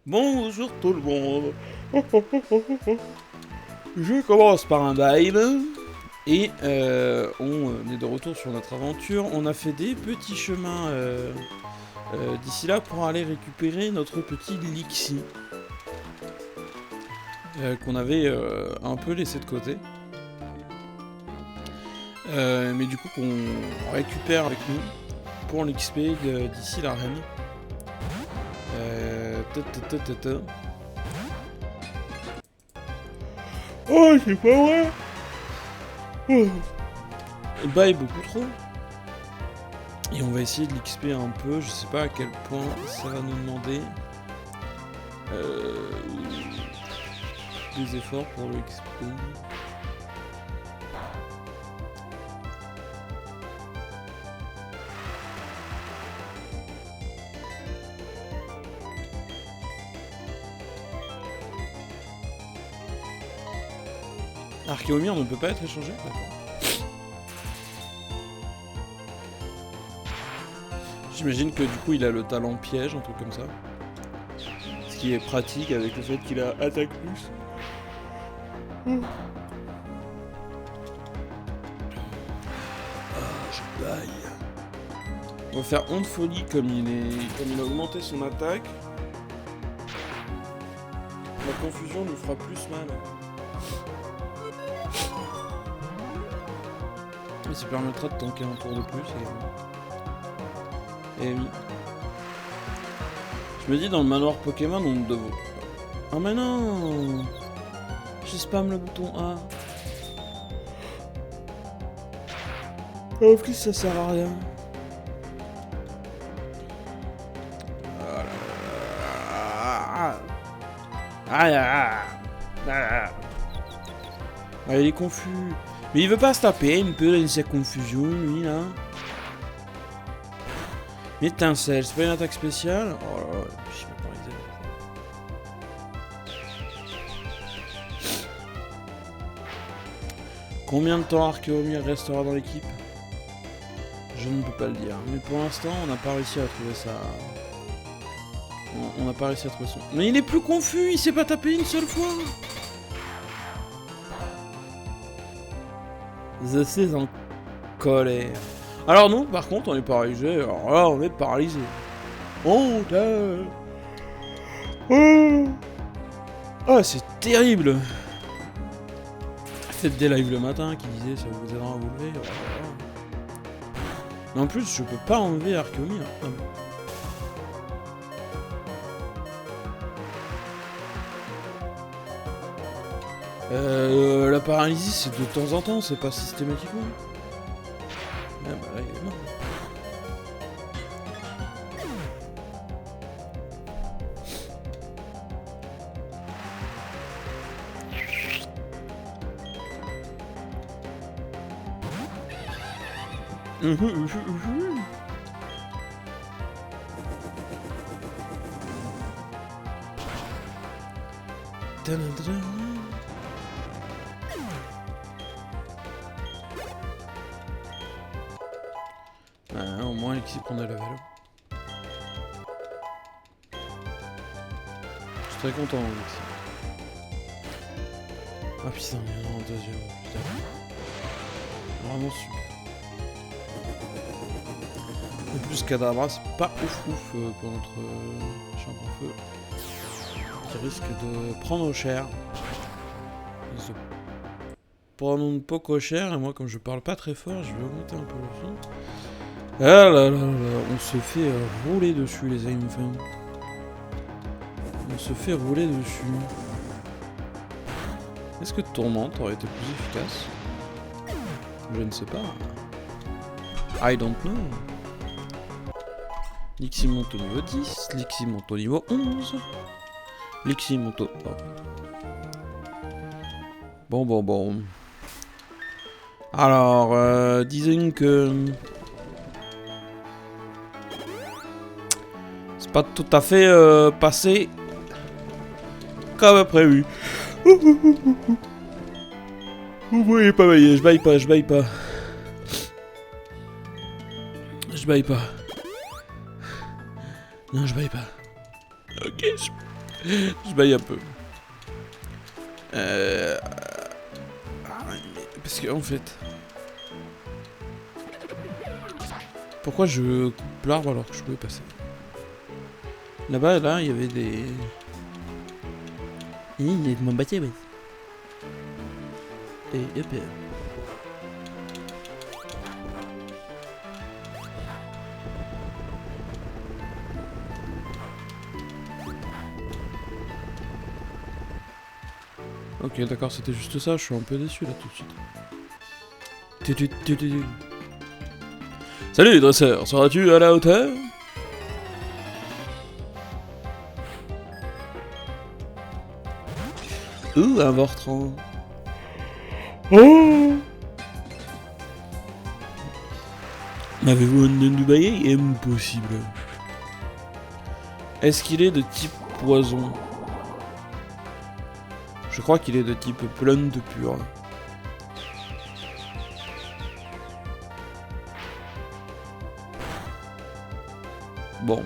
Bonjour tout le monde. Je commence par un bail. Et on est de retour sur notre aventure. On a fait des petits chemins d'ici là pour aller récupérer notre petit Lixi. Qu'on avait un peu laissé de côté. Mais du coup qu'on récupère avec nous pour l'XP d'ici l'arène. Oh, c'est pas vrai. Le bas est beaucoup trop. Et on va essayer de l'XP un peu. Je sais pas à quel point ça va nous demander des efforts pour le XP. Archéomir ne peut pas être échangé? D'accord. J'imagine que du coup il a le talent piège, un truc comme ça. Ce qui est pratique avec le fait qu'il a attaque plus. Ah, je baille. On va faire honte folie comme il a augmenté son attaque. La confusion lui fera plus mal. Mais ça permettra de tanker un tour de plus et oui. Je me dis dans le manoir Pokémon on devrait... Oh mais non, je spam le bouton A. En plus ça sert à rien. Ah, il est confus. Mais il veut pas se taper un peu dans sa confusion, lui, là. Étincelle, c'est pas une attaque spéciale? Oh là là, je sais pas parler. Combien de temps Archéomir restera dans l'équipe? Je ne peux pas le dire. Mais pour l'instant, on n'a pas réussi à trouver ça. On n'a pas réussi à trouver son... Mais il est plus confus, il s'est pas tapé une seule fois. Je suis en colère. Alors nous, par contre, on est paralysé. Alors là, on est paralysé. Oh, c'est terrible. Faites des lives le matin qui disaient ça vous aidera à vous lever. Mais en plus, je peux pas enlever Archéomir. La paralysie, c'est de temps en temps, c'est pas systématiquement. Ah bah là, il est mort. Au moins l'équipe qu'on a level. Je suis très content avec ça. Ah putain, il y en a un deuxième. Putain. Vraiment super. En plus, Kadabra, c'est pas ouf pour notre champ en feu. Qui risque de prendre cher. Prendre une poco cher, et moi, comme je parle pas très fort, je vais augmenter un peu le son. Ah là là là, on se fait rouler dessus, les amis. On se fait rouler dessus. Est-ce que Tourmente aurait été plus efficace? Je ne sais pas. I don't know. Lixi monte au niveau 10, Lixi monte au niveau 11. Lixi monte au... Oh. Bon. Alors, disons que... c'est pas tout à fait passé comme prévu. Vous voyez pas, je baille pas. Je baille pas. Non, je baille pas. Ok, Je baille un peu. Parce que en fait... Pourquoi je coupe l'arbre alors que je pouvais passer? Là-bas, là, il y avait des... Il est de mon bâtiment, ouais. Et hop. Ok, d'accord, c'était juste ça, je suis un peu déçu là tout de suite. Salut dresseur, seras-tu à la hauteur? Un Vortran. Oh! M'avez-vous un Dubaï? Impossible. Est-ce qu'il est de type poison? Je crois qu'il est de type plante pure. Bon.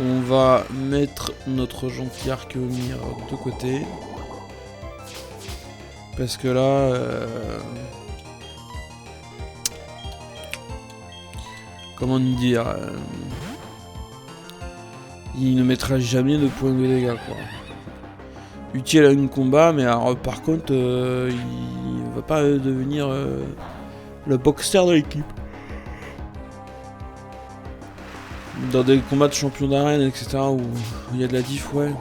On va mettre notre gentil Archéomir de côté. Parce que là... comment dire... il ne mettra jamais de points de dégâts, quoi. Utile à un combat, mais alors, par contre, il va pas devenir le boxer de l'équipe. Dans des combats de champions d'arène, etc., où il y a de la diff, ouais.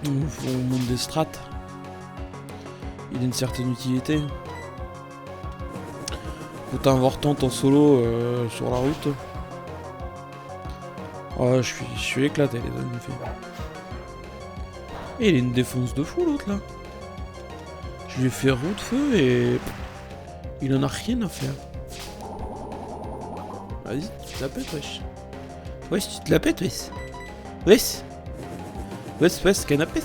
Où on monte des strats. Il a une certaine utilité. Faut un Vortante en solo sur la route. Oh, je suis éclaté, les amis. Et il a une défense de fou, l'autre, là. Je lui ai fait roue de feu et... il en a rien à faire. Vas-y, tu te la pètes, wesh. Wesh, tu te la pètes, wesh. Wesh. Wesh, canapés.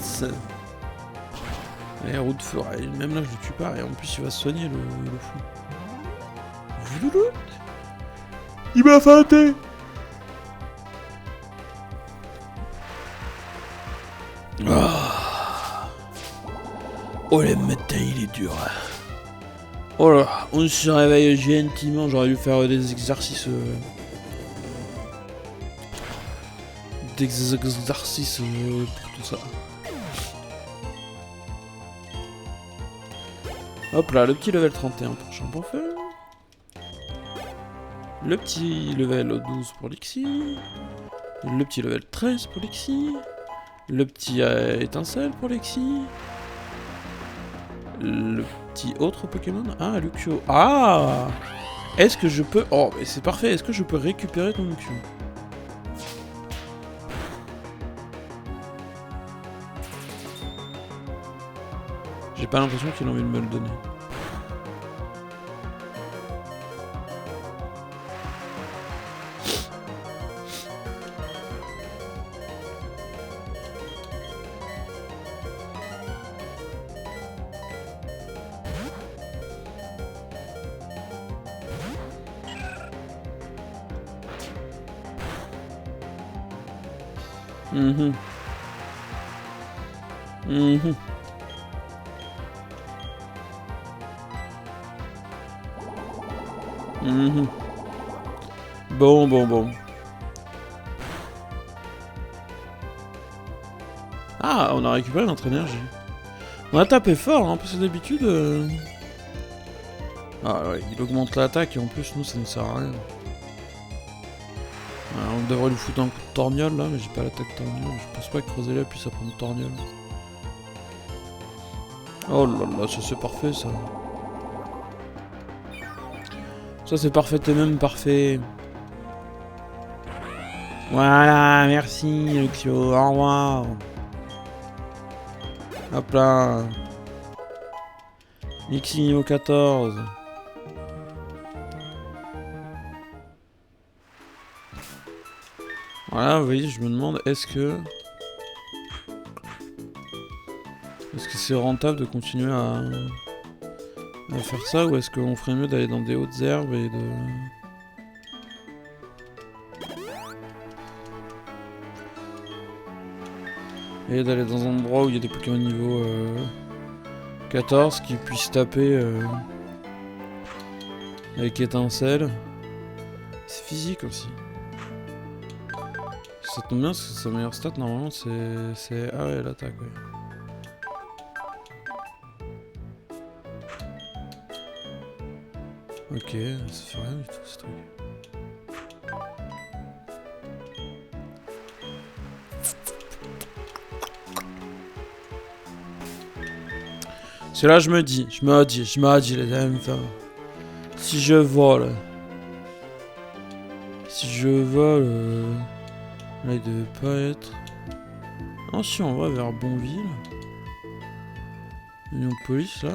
Allez, roue de feu. Même là, je le tue pas. Et en plus, il va se soigner, le fou. Il m'a feinté. Oh, le matin, il est dur. Oh là, on se réveille gentiment. J'aurais dû faire des exercices. Pour tout ça. Hop là, le petit level 31 pour Champ-en-Feu. Le petit level 12 pour Lixie. Le petit level 13 pour Lixie. Le petit étincelle pour Lexi. Le petit autre Pokémon. Ah, Luxio. Ah! Est-ce que je peux... Oh, mais c'est parfait. Est-ce que je peux récupérer ton Luxio? J'ai pas l'impression qu'il a envie de me le donner. Bon. Ah, on a récupéré notre énergie. On a tapé fort, hein, parce que d'habitude... Ah ouais, il augmente l'attaque et en plus, nous, ça ne sert à rien. Alors, on devrait lui foutre un coup de torgnole, là, mais j'ai pas l'attaque torgnole. Je pense pas que Roselia puisse apprendre torgnole. Oh là là, ça c'est parfait, ça. Ça c'est parfait et même parfait. Voilà, merci Luxio, au revoir. Hop là. Lixie niveau 14. Voilà, vous voyez, je me demande, est-ce que c'est rentable de continuer à faire ça, ou est-ce qu'on ferait mieux d'aller dans des hautes herbes et de... Et d'aller dans un endroit où il y a des Pokémon niveau 14 qui puissent taper avec étincelle. C'est physique aussi. Ça tombe bien parce que sa meilleure stat normalement c'est... Ah ouais, l'attaque, ouais. Ok, ça fait rien du tout ce truc. Parce que là je me dis les amis, si je vole... Là il devait pas être... Non si on va vers Bonville... Union Police là...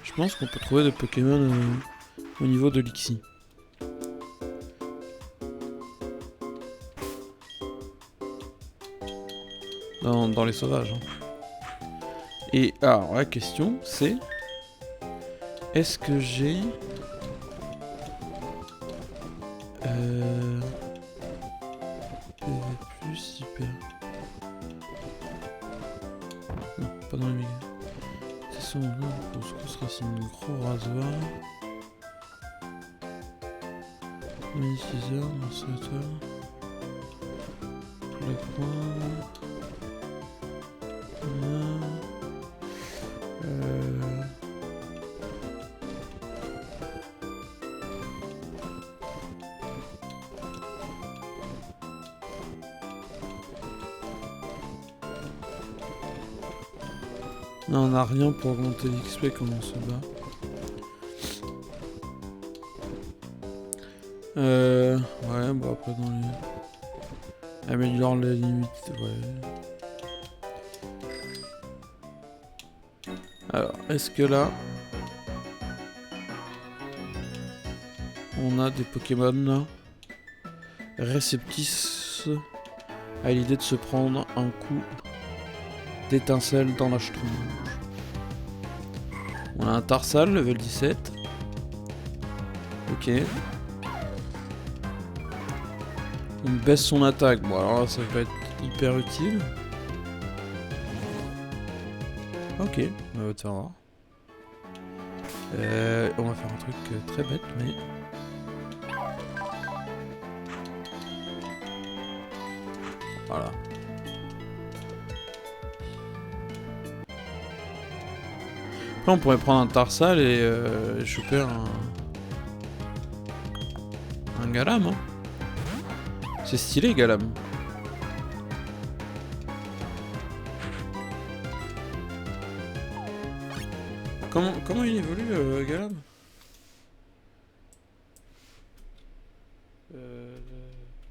Je pense qu'on peut trouver des Pokémon au niveau de l'Ixie. Dans les sauvages. Hein. Et alors la question c'est... Est-ce que j'ai... PV plus hyper... Non, pas dans les méga. C'est son nom, couscous, racine, gros rasoir. Magnétiseur, monsulateur. Pour les prendre. Non, on n'a rien pour augmenter l'XP comme on se bat. Ouais, bon après dans les... Améliore les limites, ouais. Alors, est-ce que là... On a des Pokémon là réceptifs à l'idée de se prendre un coup d'étincelle dans la schtroumpf. On a un Tarsal, level 17. Ok. On baisse son attaque. Bon alors là, ça va être hyper utile. Ok, on va te faire voir. On va faire un truc très bête, mais... Voilà. Après on pourrait prendre un Tarsal et choper un Galam. Hein. C'est stylé Galam. Comment il évolue Galam?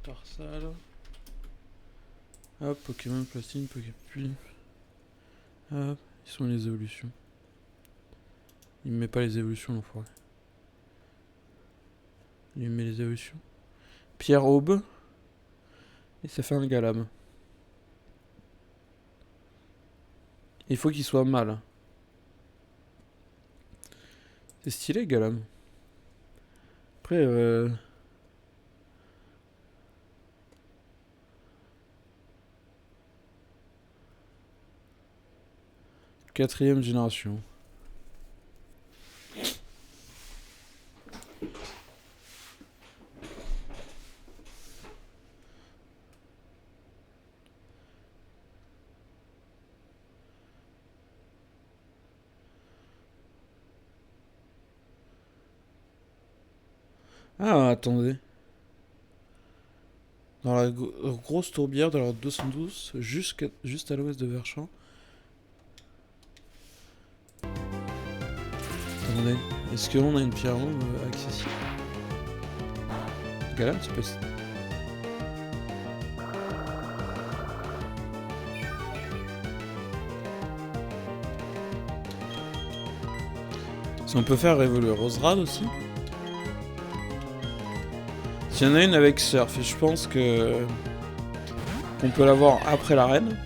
Tarsal. Hop, Pokémon Plastine, Poképuis. Hop, ils sont les évolutions. Il me met pas les évolutions l'enfoiré. Il me met les évolutions. Pierre Aube. Et ça fait un Galam. Il faut qu'il soit mal. C'est stylé Galam. Après quatrième génération. Ah, attendez. Dans la grosse tourbière de la route 212, juste à l'ouest de Verchamp. Attendez, est-ce que l'on a une pierre ronde accessible? Galam, c'est possible. Si on peut faire évoluer Roserad aussi. S'il y en a une avec Surf, et je pense que qu'on peut l'avoir après l'arène.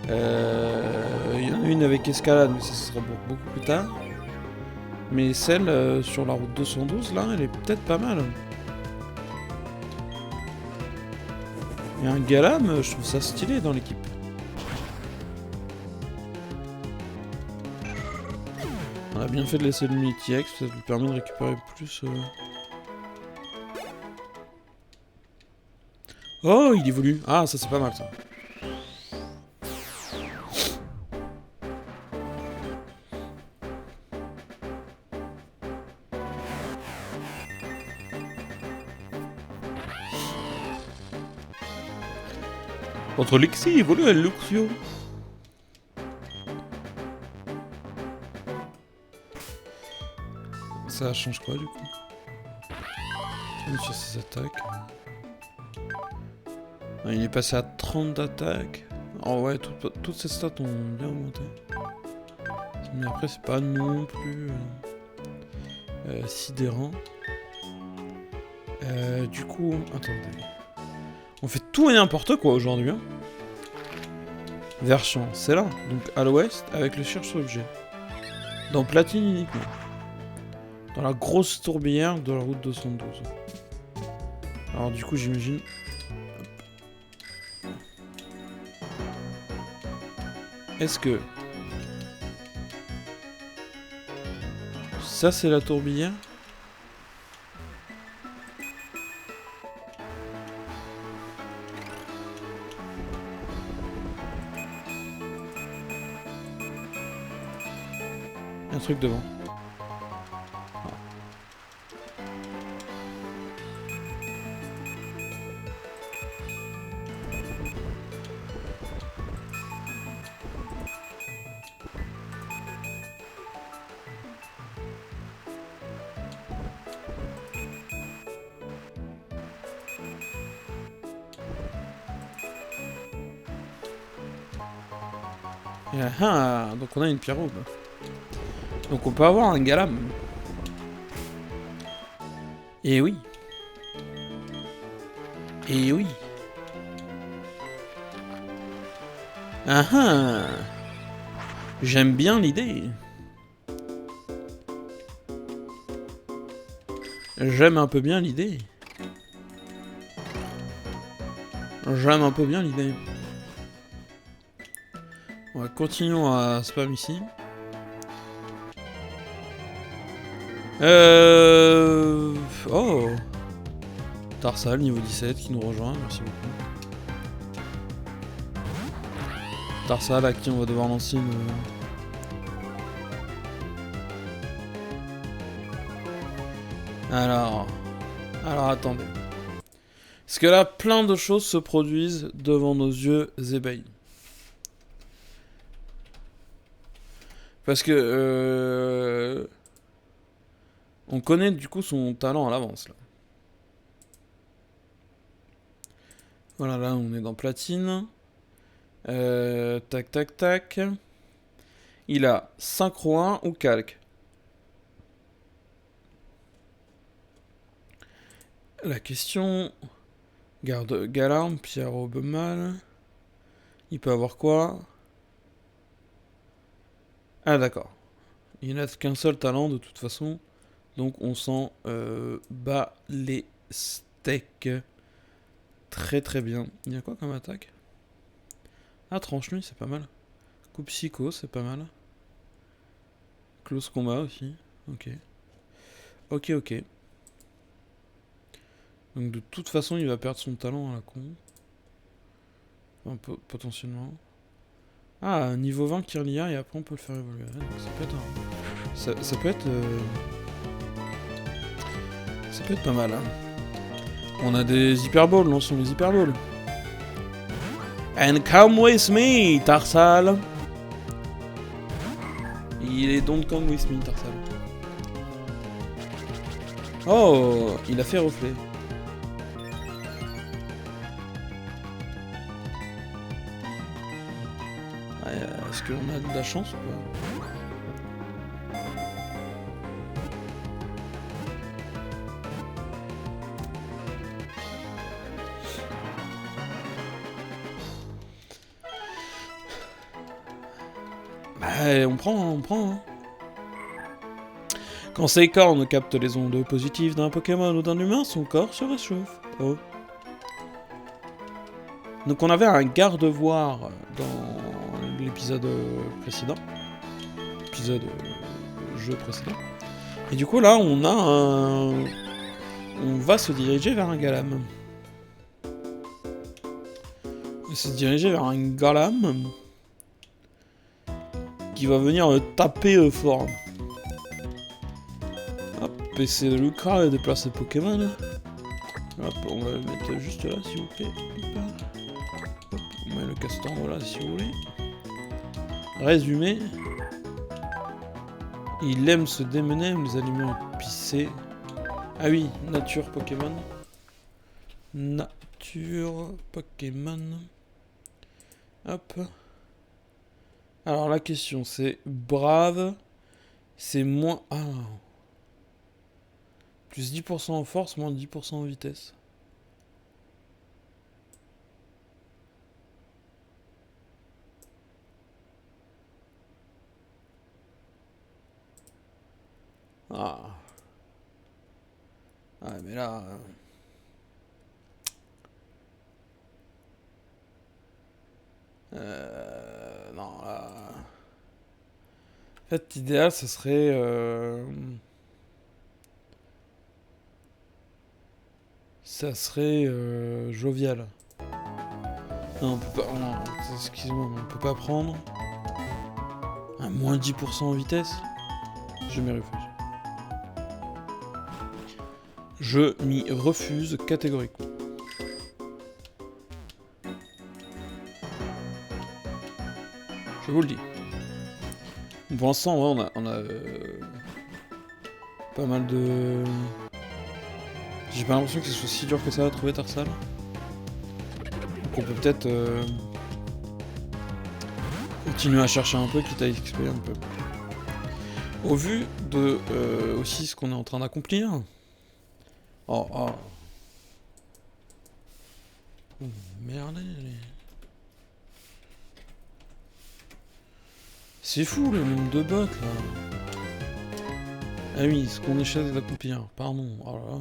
Il y en a une avec Escalade, mais ça sera beaucoup plus tard. Mais celle sur la route 212, là, elle est peut-être pas mal. Et un Galam, je trouve ça stylé dans l'équipe. On a bien fait de laisser le multi-X, ça lui permet de récupérer plus... Oh, il évolue. Ah, ça c'est pas mal ça. Contre Lexi, évolue à Luxio. Ça change quoi du coup? Sur ses attaques. Ah, il est passé à 30 d'attaque. Oh ouais, toutes ces stats ont bien augmenté. Mais après, c'est pas non plus sidérant. Du coup, attendez. On fait tout et n'importe quoi aujourd'hui. Hein. Verchamp, c'est là. Donc à l'ouest, avec le cherche-objet. Dans Platine uniquement. Dans la grosse tourbière de la route 212. Alors du coup, j'imagine... Est-ce que... Ça, c'est la tourbière? Un truc devant. Ah, donc on a une pierre rouge. Donc on peut avoir un Galam. Et oui. Et oui. Ah ah. J'aime bien l'idée. J'aime un peu bien l'idée. J'aime un peu bien l'idée. Continuons à spam ici. Oh, Tarsal, niveau 17, qui nous rejoint, merci beaucoup. Tarsal, à qui on va devoir lancer une... Alors attendez. Parce que là, plein de choses se produisent devant nos yeux ébahis. Parce que... on connaît du coup son talent à l'avance là. Voilà, là on est dans platine. Tac tac tac. Il a synchro 1 ou calque. La question... Garde Galarme, Pierre Aubemal. Il peut avoir quoi? Ah d'accord. Il n'a qu'un seul talent de toute façon. Donc on s'en bat les steaks. Très très bien. Il y a quoi comme attaque? Ah, tranche-nuit, c'est pas mal. Coup psycho, c'est pas mal. Close combat aussi. Ok. Ok, ok. Donc de toute façon, il va perdre son talent à la con. Un peu, potentiellement. Ah, niveau 20 Kirlia, et après on peut le faire évoluer. Donc ça peut être ça peut être... ça peut être pas mal. Hein. On a des hyperballs, lançons les hyperballs. And come with me, Tarsal. Il est don't come with me, Tarsal. Oh, il a fait reflet. Est-ce qu'on a de la chance ou pas? Bah, on prend. Hein. Quand ses cornes captent les ondes positives d'un Pokémon ou d'un humain, son corps se réchauffe. Oh. Donc on avait un garde-voir dans l'épisode précédent. Épisode jeu précédent. Et du coup là on a un... On va se diriger vers un Galam. On va se diriger vers un Galam qui va venir taper fort. Hop, et c'est Lucas déplacer Pokémon. Hop, on va le mettre juste là s'il vous plaît. Hop, on met le castor là si vous voulez. Résumé. Il aime se démener, les aliments épicés. Ah oui, nature Pokémon. Nature Pokémon. Hop. Alors la question c'est brave. C'est moins... Ah. Plus 10% en force, moins 10% en vitesse. Ah. Ah mais là... Non là... En fait l'idéal ce serait... Ça serait jovial. Non, on peut pas... Non, excusez-moi, on peut pas prendre... Un moins 10% en vitesse. Je m'y refuse. Je m'y refuse catégoriquement. Je vous le dis. Pour l'instant, ouais, on a pas mal de... J'ai pas l'impression que ce soit si dur que ça à trouver Tarsal. Donc on peut peut-être continuer à chercher un peu, quitte à XP un peu. Au vu de aussi ce qu'on est en train d'accomplir. Oh, oh. Oh merde. C'est fou le nombre de bots là. Ah oui, ce qu'on est chassé d'accomplir. Pardon. Oh là là.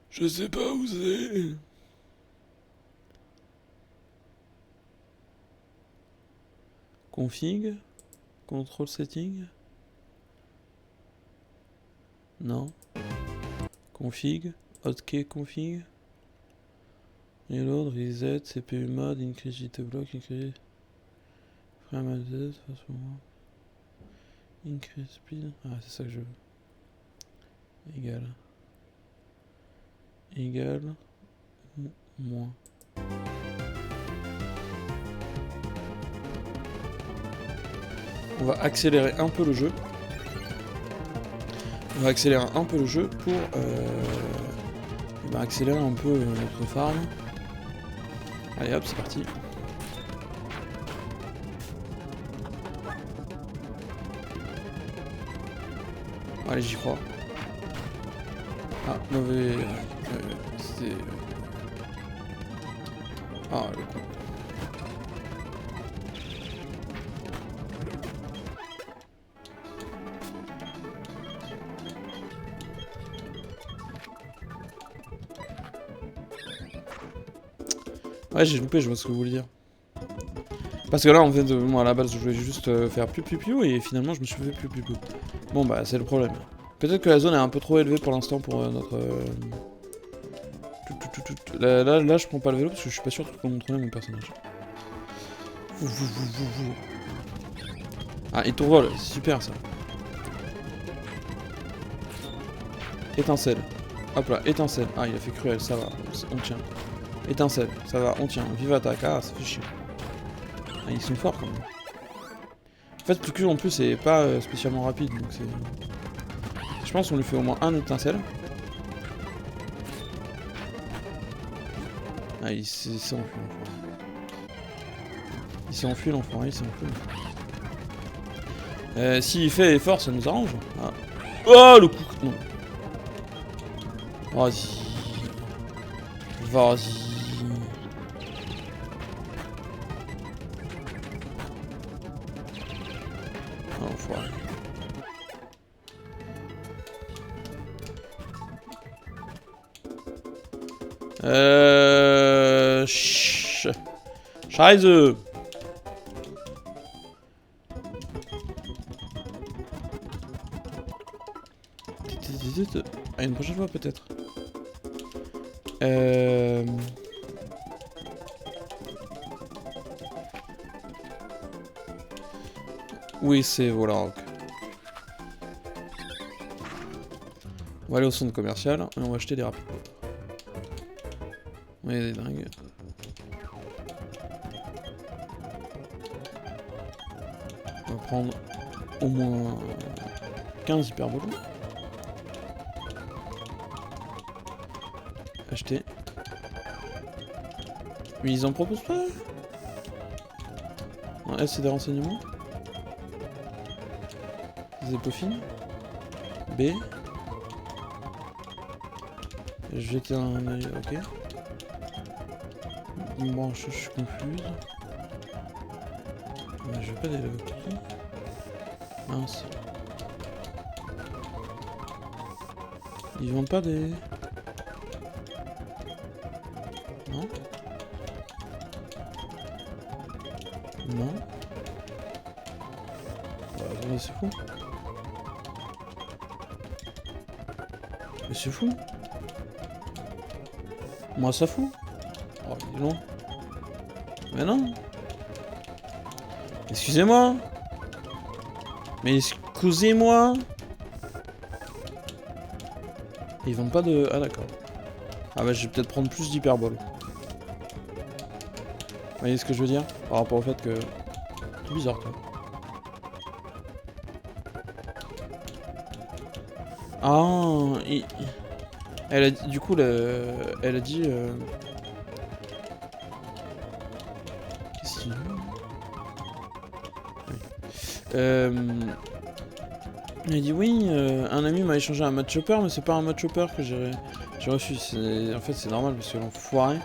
Je sais pas où c'est. Config. Control setting. Non. Config. Hotkey config. Reload, reset, CPU mode, increase JT block, increase frame rate, façon. Increase speed. Ah, c'est ça que je veux. Égal. Égal. Moins. On va accélérer un peu le jeu. On va accélérer un peu le jeu pour accélérer un peu notre farm. Allez hop, c'est parti. Allez, j'y crois. Ah, mauvais... c'était... Ah, le con. Ouais, j'ai loupé, je vois ce que vous voulez dire. Parce que là, en fait, moi à la base, je voulais juste faire piou et finalement, je me suis fait piou. Bon, bah, c'est le problème. Peut-être que la zone est un peu trop élevée pour l'instant pour notre... Là, je prends pas le vélo parce que je suis pas sûr de contrôler mon personnage. Ah, il tourvole, c'est super ça. Étincelle. Hop là, étincelle. Ah, il a fait cruel, ça va, on tient. Étincelle, ça va, on tient. Vive attaque, ah, ça fait chier. Ah, ils sont forts quand même. En fait, plus que en plus, c'est pas spécialement rapide, donc c'est... Je pense qu'on lui fait au moins un étincelle. Ah, il s'est enfui, l'enfoiré. Il s'est enfui, l'enfoiré, il s'est enfui. S'il fait effort, ça nous arrange. Ah. Oh, le coup... Non. Oh, si... Vas-y. Ah, enfoiré. Scheiße. À une prochaine fois peut-être. Oui, c'est Volarock. On va aller au centre commercial et on va acheter des rapides. On est des dingues. On va prendre au moins 15 hyperbolos. Acheter. Mais ils en proposent pas. Non, S c'est des renseignements. Des épauffines. B. Je vais jeter un œil, ok. Bon, je suis confuse. Mais je veux pas des cookies. Mince. Ils vendent pas des... Non. Non. Bah, c'est fou. Mais c'est fou. Moi ça fout. Oh, dis donc. Mais non. Excusez-moi. Mais excusez-moi. Ils vendent pas de... Ah d'accord. Ah bah je vais peut-être prendre plus d'hyperbole. Vous voyez ce que je veux dire? Par rapport au fait que... C'est bizarre quoi. Ah, elle a dit, du coup, elle a dit... Qu'est-ce qu'il y a? Oui. Elle a dit oui, un ami m'a échangé un match chopper, mais c'est pas un match chopper que j'ai reçu. En fait, c'est normal parce que l'enfoiré,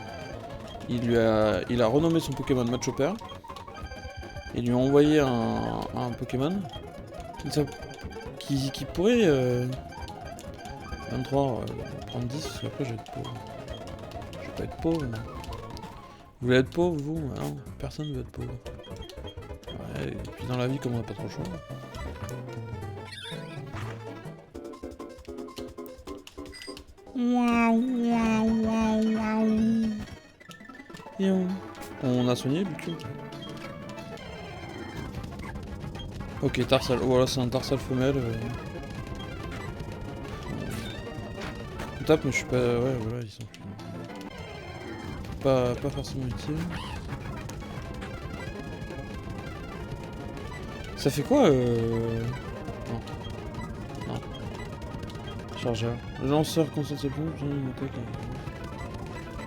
il a renommé son Pokémon match chopper. Il lui a envoyé un Pokémon qui pourrait 23 prendre 10 parce qu'après je vais être pauvre. Je vais pas être pauvre. Mais... Vous voulez être pauvre vous? Non, personne ne veut être pauvre. Ouais, et puis dans la vie comme on n'a pas trop le choix. Et on a soigné le cul. Ok, Tarsal. Voilà, c'est un Tarsal femelle. On tape, mais je suis pas. Ouais, voilà, ils sont plus. Pas forcément utile. Ça fait quoi Non. Non. Chargeur. Le lanceur concentre ses pompes, j'ai une attaque.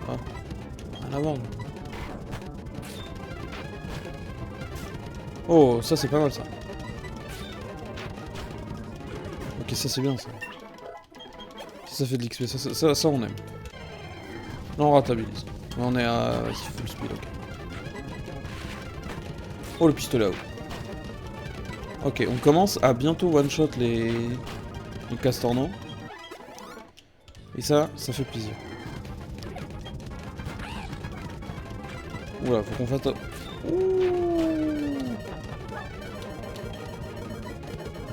Ah. Rien à voir. Oh, ça c'est pas mal ça. Ok, ça c'est bien ça. Ça fait de l'XP, ça on aime. Là on rentabilise. Là on est à full speed, ok. Oh le pistolet à eau. Ok, on commence à bientôt one-shot les castornaux. Et ça fait plaisir. Oula, faut qu'on fasse...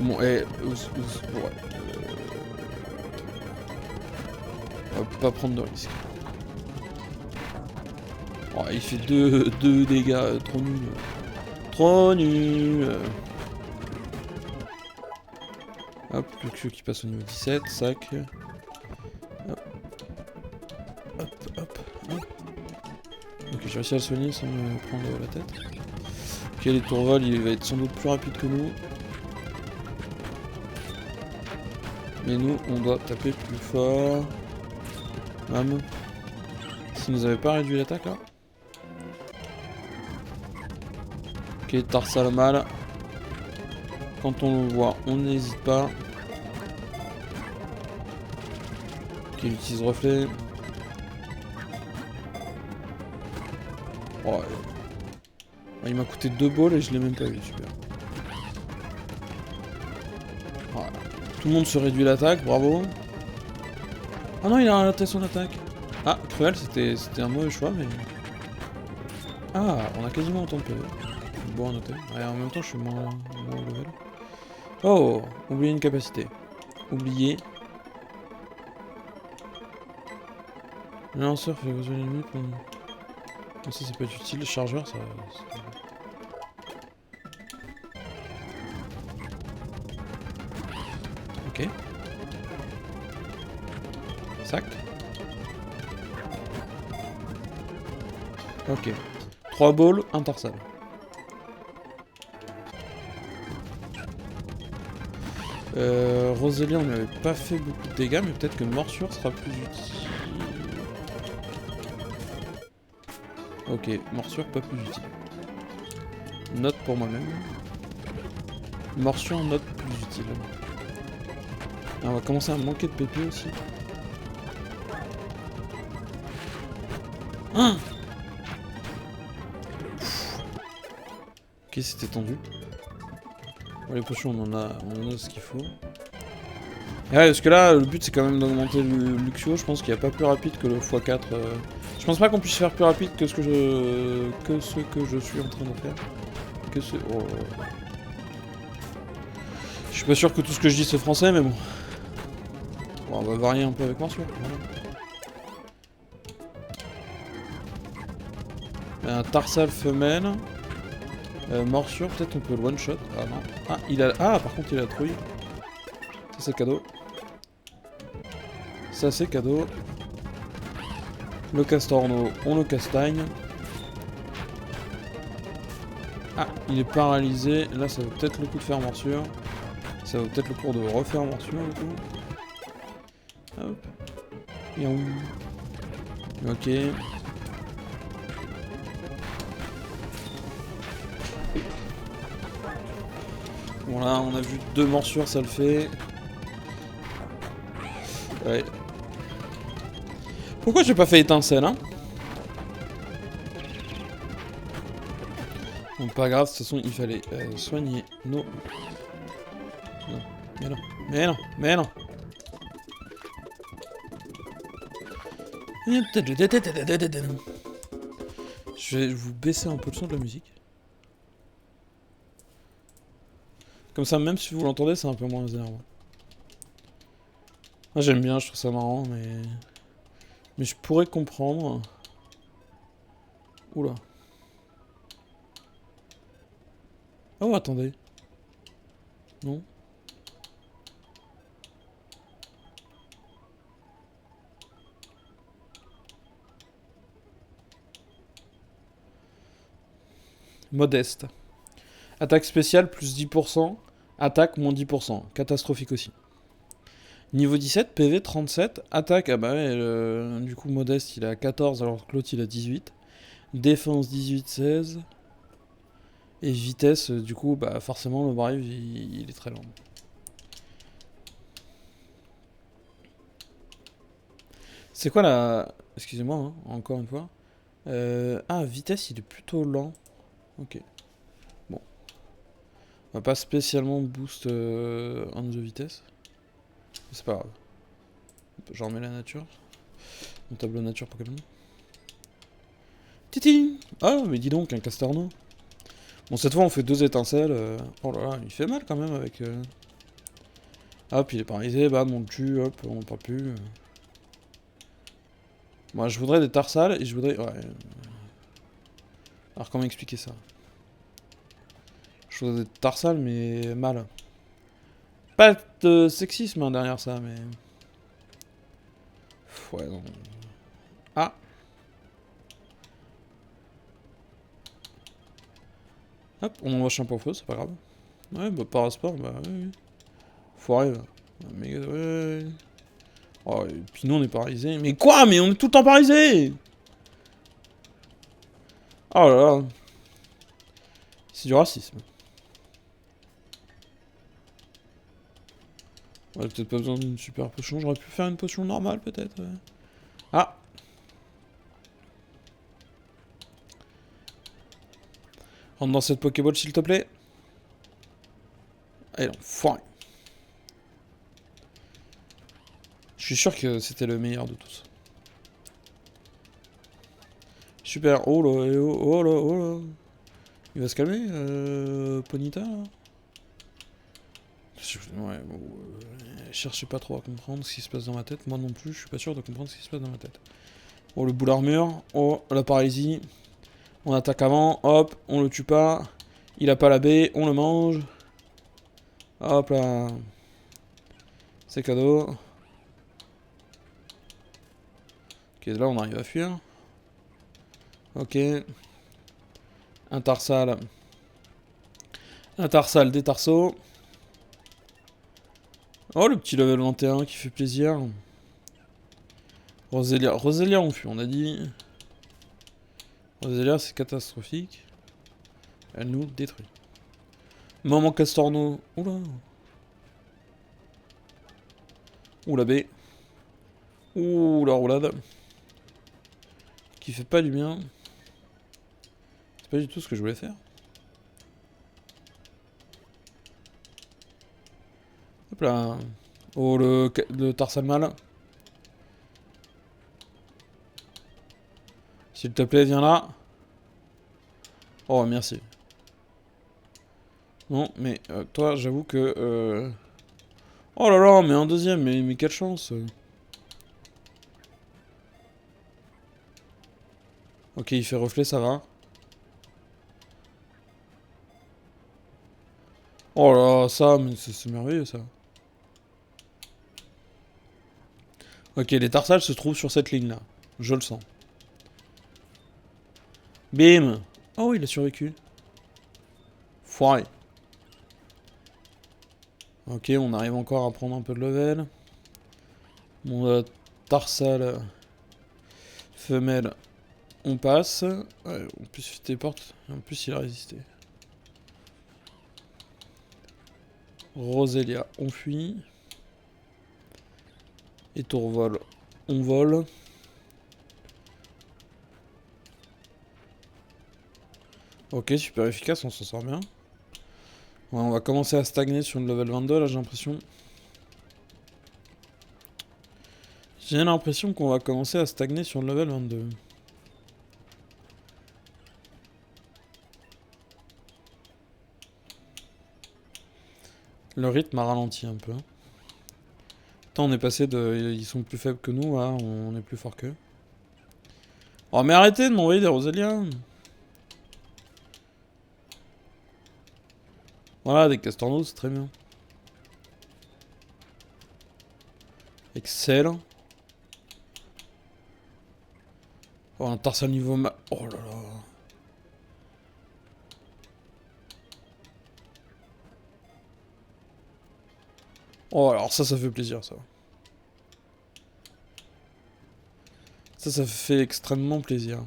Bon, et... Ouais. On va pas prendre de risques. Oh, il fait 2 dégâts, trop nul. Trop nul. Hop, le Q qui passe au niveau 17, sac. Hop. Hop, hop, hop. Ok, j'ai réussi à le soigner sans me prendre la tête. Ok, les tourvols, il va être sans doute plus rapide que nous. Mais nous, on doit taper plus fort. Mam. S'il nous avait pas réduit l'attaque là. Ok, Tarsal mal. Quand on le voit, on n'hésite pas. Ok, il utilise reflet. Oh, il m'a coûté 2 balles et je l'ai même pas eu, super. Voilà. Tout le monde se réduit l'attaque, bravo. Ah non, il a raté son attaque. Ah, cruel, c'était un mauvais choix, mais... Ah, on a quasiment autant de PV. Bon à noter. Ouais, en même temps, je suis moins level. Oh, oublier une capacité. Oublier. Le lanceur fait besoin de limite. Ça, c'est pas utile. Le chargeur, ça... Ok. Sac. Ok. 3 balles, un tarsal. Rosélie, on n'avait pas fait beaucoup de dégâts, mais peut-être que morsure sera plus utile. Ok, morsure pas plus utile. Note pour moi-même. Morsure, note plus utile. Ah, on va commencer à manquer de PP aussi. Ah, ok, c'était tendu. Bon, les potions, on en a ce qu'il faut. Et ouais, parce que là, le but c'est quand même d'augmenter le Luxio. Je pense qu'il n'y a pas plus rapide que le x4. Je pense pas qu'on puisse faire plus rapide que ce que je suis en train de faire. Oh. Je suis pas sûr que tout ce que je dis c'est français, mais bon. Bon, on va varier un peu avec morsure. Voilà. Un tarsal femelle. Morsure, peut-être on peut le one shot. Ah non. Ah, par contre il a la trouille. Ça c'est cadeau. Ça c'est cadeau. Le castorno, on le castagne. Ah, il est paralysé. Là, ça vaut peut-être le coup de faire morsure. Ça vaut peut-être le coup de refaire morsure, du coup. Hop. Ok. Bon, là, on a vu 2 morsures, ça le fait. Ouais. Pourquoi j'ai pas fait étincelle, hein? Bon, pas grave, de toute façon, il fallait soigner nos... Non, mais non, mais non, mais non. Je vais vous baisser un peu le son de la musique. Comme ça, même si vous l'entendez, c'est un peu moins énervant. Moi, j'aime bien, je trouve ça marrant, mais... Mais je pourrais comprendre... Oula. Oh, attendez. Non. Modeste. Attaque spéciale, plus 10%. Attaque, moins 10%. Catastrophique aussi. Niveau 17, PV 37. Attaque, ah bah ouais, du coup, modeste, il est à 14, alors que l'autre, il a 18. Défense, 18, 16. Et vitesse, du coup, bah forcément, le Brave, il est très lent. C'est quoi la... Excusez-moi, hein, encore une fois. Ah, vitesse, il est plutôt lent. Ok. Bon. On va pas spécialement boost on the vitesse. C'est pas grave. J'en remets la nature. Mon tableau nature Pokémon. Titi. Ah, mais dis donc, un castorno. Bon, cette fois, on fait 2 étincelles. Oh là là, il fait mal quand même avec... Hop, il est paralysé, bam, on le tue, hop, on ne parle plus. Moi, je voudrais des tarsales et je voudrais... Ouais. Alors, comment expliquer ça? Je voudrais des tarsales, mais mal. Pas de sexisme hein, derrière ça, mais... Ouais, non. Ah. Hop, on envoie champ au feu, c'est pas grave. Ouais, bah parasport, bah oui. Foiré, là. Mais ouais. Oh, et puis nous on est paralysés. Mais quoi? Mais on est tout le temps paralysés! Oh là là. C'est du racisme. Ouais, peut-être pas besoin d'une super potion. J'aurais pu faire une potion normale, peut-être. Ouais. Ah! Rentre dans cette Pokéball, s'il te plaît. Allez, foiré. Je suis sûr que c'était le meilleur de tous. Super. Oh là, oh là, oh là. Il va se calmer, Ponyta, là. Ouais, bon, cherchez pas trop à comprendre ce qui se passe dans ma tête. Moi non plus, je suis pas sûr de comprendre ce qui se passe dans ma tête. Oh, le boule armure. Oh, la paralysie. On attaque avant. Hop, on le tue pas. Il a pas la baie, on le mange. Hop là. C'est cadeau. Ok, là on arrive à fuir. Ok. Un tarsal. Un tarsal, des tarsos. Oh, le petit level 21 qui fait plaisir. Roselia. Roselia on fuit, on a dit. Roselia c'est catastrophique. Elle nous détruit. Maman Castorno. Oula. Ouh la baie. Ouh la roulade. Qui fait pas du bien. C'est pas du tout ce que je voulais faire. Hop là. Oh le tarsal mal. S'il te plaît, viens là. Oh merci. Non mais toi j'avoue que... Oh là là, mais un deuxième, mais quelle chance. Ok, il fait reflet, ça va. Oh là, ça, mais c'est merveilleux, ça. Ok, les tarsales se trouvent sur cette ligne-là. Je le sens. Bim. Oh, il a survécu. Foiré. Ok, on arrive encore à prendre un peu de level. Mon tarsal femelle, on passe. Ouais, en plus, il téléporte. En plus, il a résisté. Roselia, on fuit. Et Tourvol, on vole. Ok, super efficace, on s'en sort bien. Ouais, on va commencer à stagner sur le level 22, là, j'ai l'impression. J'ai l'impression qu'on va commencer à stagner sur le level 22. Le rythme a ralenti un peu. Attends, on est passé de... Ils sont plus faibles que nous, à on est plus fort qu'eux. Oh, mais arrêtez de m'envoyer des Roséliens. Voilà, des Castornos, c'est très bien. Excellent. Oh, un tarsal niveau oh là là. Oh, alors ça fait plaisir, ça. Ça fait extrêmement plaisir.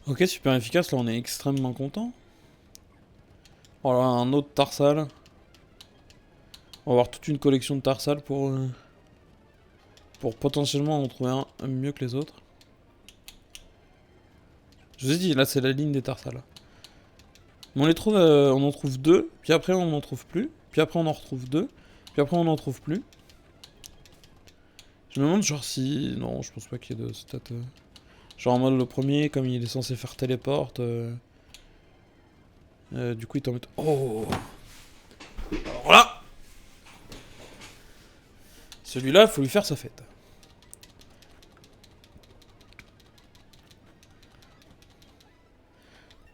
Ok, super efficace, là on est extrêmement content. Oh là, un autre tarsal. On va avoir toute une collection de tarsal pour potentiellement en trouver un mieux que les autres. Je vous ai dit, là c'est la ligne des tarsals. On les trouve, on en trouve deux, puis après on n'en trouve plus, puis après on en retrouve deux, puis après on n'en trouve plus. Je me demande genre si... Non, je pense pas qu'il y ait de stats... Genre en mode le premier, comme il est censé faire téléporte... du coup il t'en met... Oh. Alors là, celui-là, faut lui faire sa fête.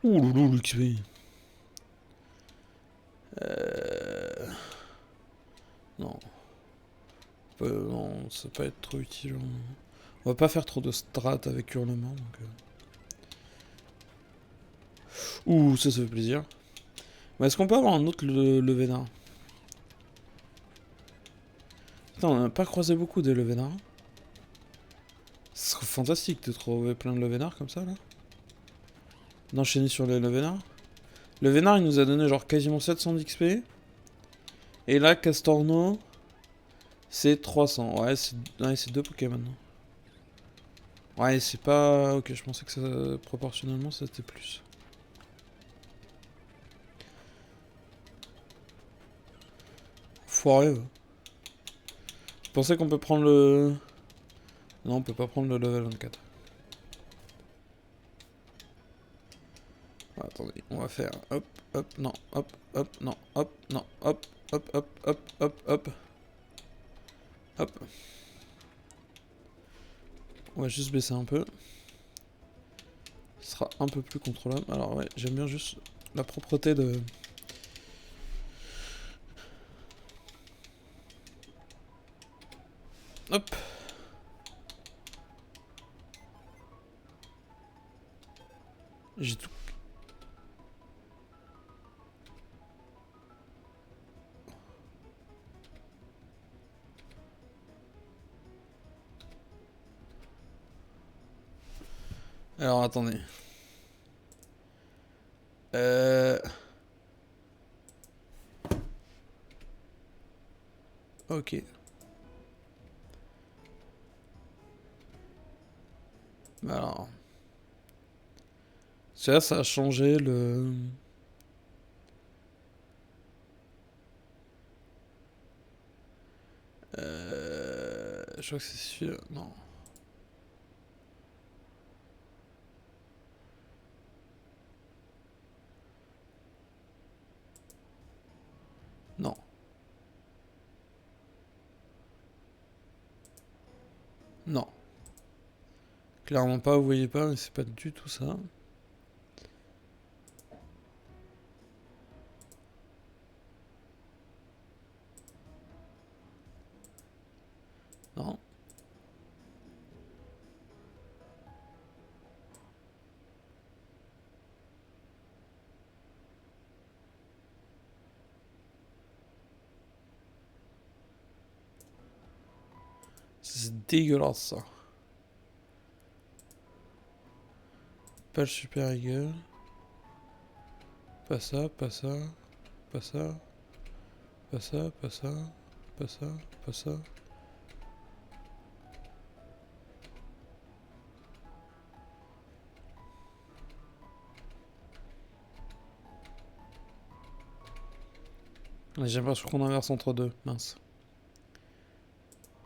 Ouh loulou, l'XP. Non. Non, ça va pas être trop utile. On va pas faire trop de strat avec hurlement, donc... Ouh, ça fait plaisir. Mais est-ce qu'on peut avoir un autre le vénard? Putain, on a pas croisé beaucoup de le vénard. Ce serait fantastique de trouver plein de le vénard comme ça, là. D'enchaîner sur le vénard. Le vénard, il nous a donné genre quasiment 700 d'XP. Et là, Castorno, c'est 300. Ouais, c'est deux Pokémon. Ouais, c'est pas... Ok, je pensais que ça... proportionnellement, c'était plus. Foiré, ouais. Je pensais qu'on peut prendre le... Non, on peut pas prendre le level 24. Ah, attendez, on va faire... Hop, hop, non, hop, non, hop, non, hop, hop, hop, hop, hop, hop. Hop. On va juste baisser un peu. Ce sera un peu plus contrôlable. Alors ouais, j'aime bien juste la propreté de... Hop. J'ai tout... Alors attendez. Euh... Ok. Alors... Ça a changé le... Je crois que c'est celui-là. Non. Non. Non. Clairement pas, vous voyez pas, mais c'est pas du tout ça. Non. C'est dégueulasse ça. Pas le super rigueur. Pas ça, pas ça. Pas ça. Pas ça, pas ça. Pas ça, pas ça. J'ai l'impression qu'on inverse entre deux. Mince.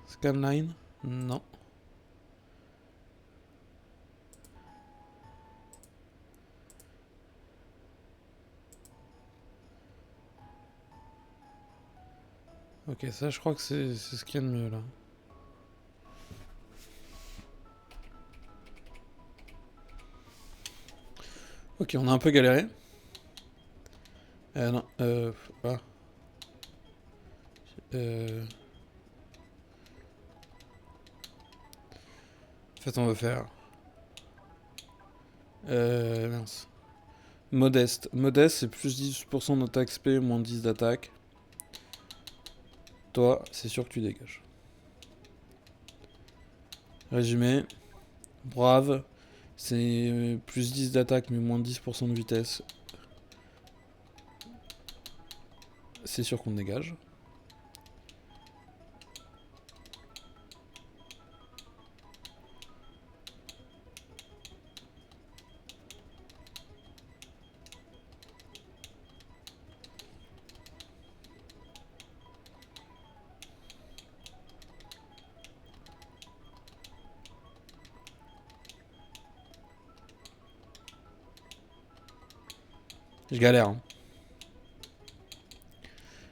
Scanline. Non. Ok, ça je crois que c'est ce qu'il y a de mieux là. Ok, on a un peu galéré. Non, ah. En fait, on va faire... mince. Modeste. Modeste, c'est plus 10% d'attaque XP, moins 10 d'attaque. Toi, c'est sûr que tu dégages. Résumé. Brave, c'est plus 10 d'attaque, mais moins 10% de vitesse. C'est sûr qu'on dégage. Je galère. Hein.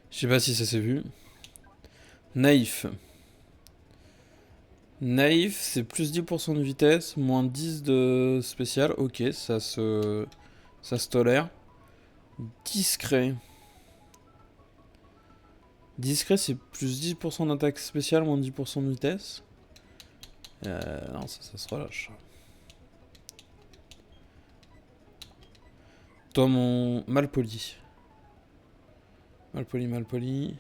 Je sais pas si ça s'est vu. Naïf. Naïf, c'est plus 10% de vitesse, moins 10 de spécial. Ok, ça se tolère. Discret. Discret, c'est plus 10% d'attaque spéciale, moins 10% de vitesse. Non, ça se relâche. Toi, mon malpoli. Malpoli, malpoli.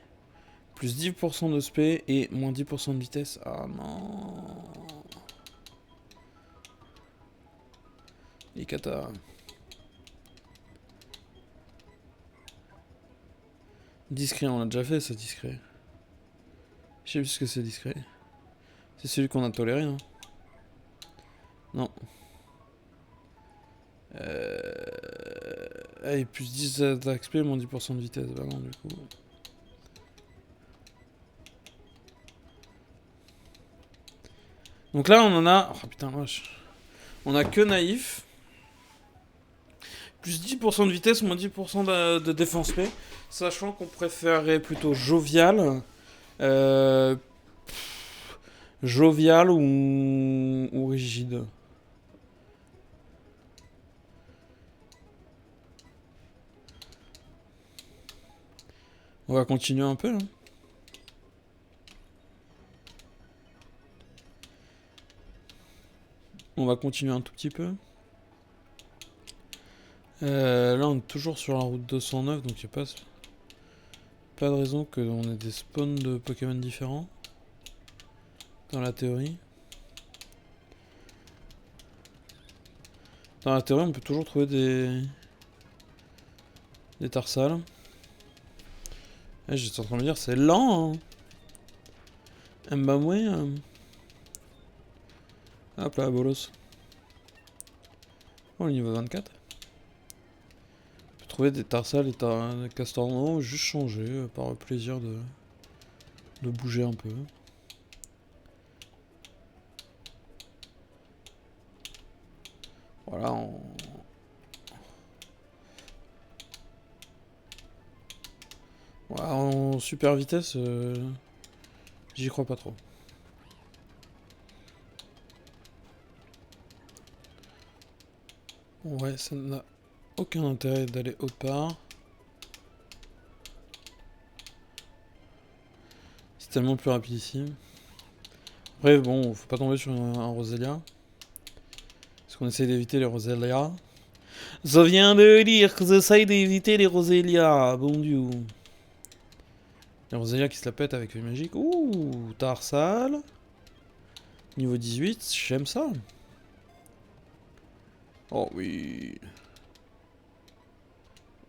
Plus 10% de spé et moins 10% de vitesse. Ah non. Ikata. Discret, on l'a déjà fait ça, discret. Je sais plus ce que c'est discret. C'est celui qu'on a toléré. Hein. Non. Allez, plus 10 d'attaque XP, moins 10% de vitesse. Bah non, du coup. Donc là, on en a... Oh putain, wesh. On a que naïf. Plus 10% de vitesse, moins 10% de défense P. Sachant qu'on préférerait plutôt jovial. Euh... Jovial ou rigide. On va continuer un peu, là. On va continuer un tout petit peu. Là, on est toujours sur la route 209, donc il n'y a pas de raison qu'on ait des spawns de Pokémon différents. Dans la théorie. Dans la théorie, on peut toujours trouver des tarsales. J'étais en train de me dire, c'est lent, hein. Bah ouais. Hop là, bolos. Oh, le niveau 24. On peut trouver des tarsales et des castors normaux, juste changer, par plaisir de bouger un peu. Voilà, en super vitesse, j'y crois pas trop. Ouais, ça n'a aucun intérêt d'aller autre part. C'est tellement plus rapide ici. Après, bon, faut pas tomber sur un Roselia. Parce qu'on essaie d'éviter les Roselia. Je viens de dire que j'essaye d'éviter les Roselia, bon Dieu. Les Roselia qui se la pètent avec feuille magique. Ouh, Tarsal. Niveau 18, j'aime ça. Oh oui.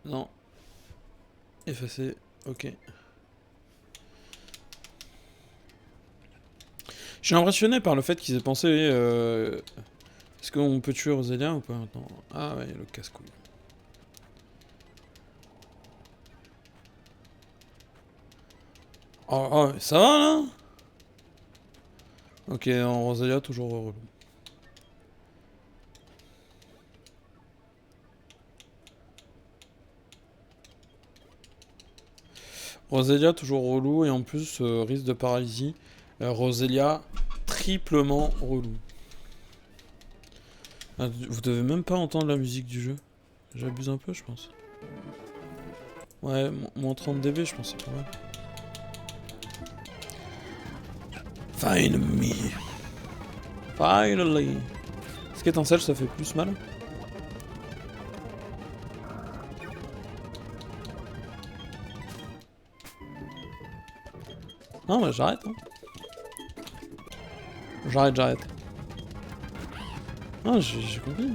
Non. Effacer, ok. Je suis impressionné par le fait qu'ils aient pensé... Est-ce qu'on peut tuer Roselia ou pas maintenant? Ah ouais, le casse-couille. Oh, ça va là? Ok, en Roselia, toujours relou. Roselia, toujours relou, et en plus, risque de paralysie. Roselia, triplement relou. Ah, vous devez même pas entendre la musique du jeu. J'abuse un peu, je pense. Ouais, moins 30 dB, je pense, c'est pas mal. Find me. Finally. Est-ce qu'étincelle, ça fait plus mal? Non, mais j'arrête. Hein. J'arrête. Ah, j'ai compris.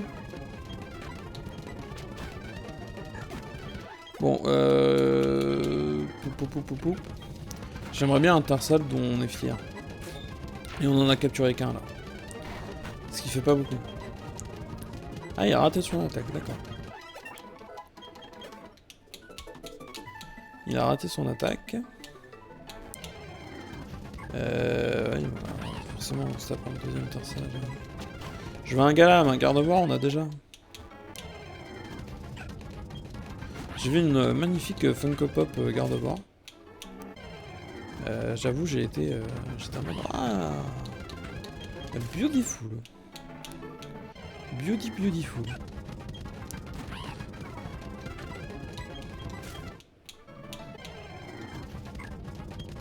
Bon, j'aimerais bien un Tarsal dont on est fier. Et on en a capturé qu'un là. Ce qui fait pas beaucoup. Ah, il a raté son attaque, d'accord. Il a raté son attaque. Ouais, forcément, on se tape un deuxième Tarsal. Je veux un Galam, un garde-voir, on a déjà. J'ai vu une magnifique Funko Pop garde-voir. J'avoue, j'étais en mode... Ah, beautiful. Beautiful.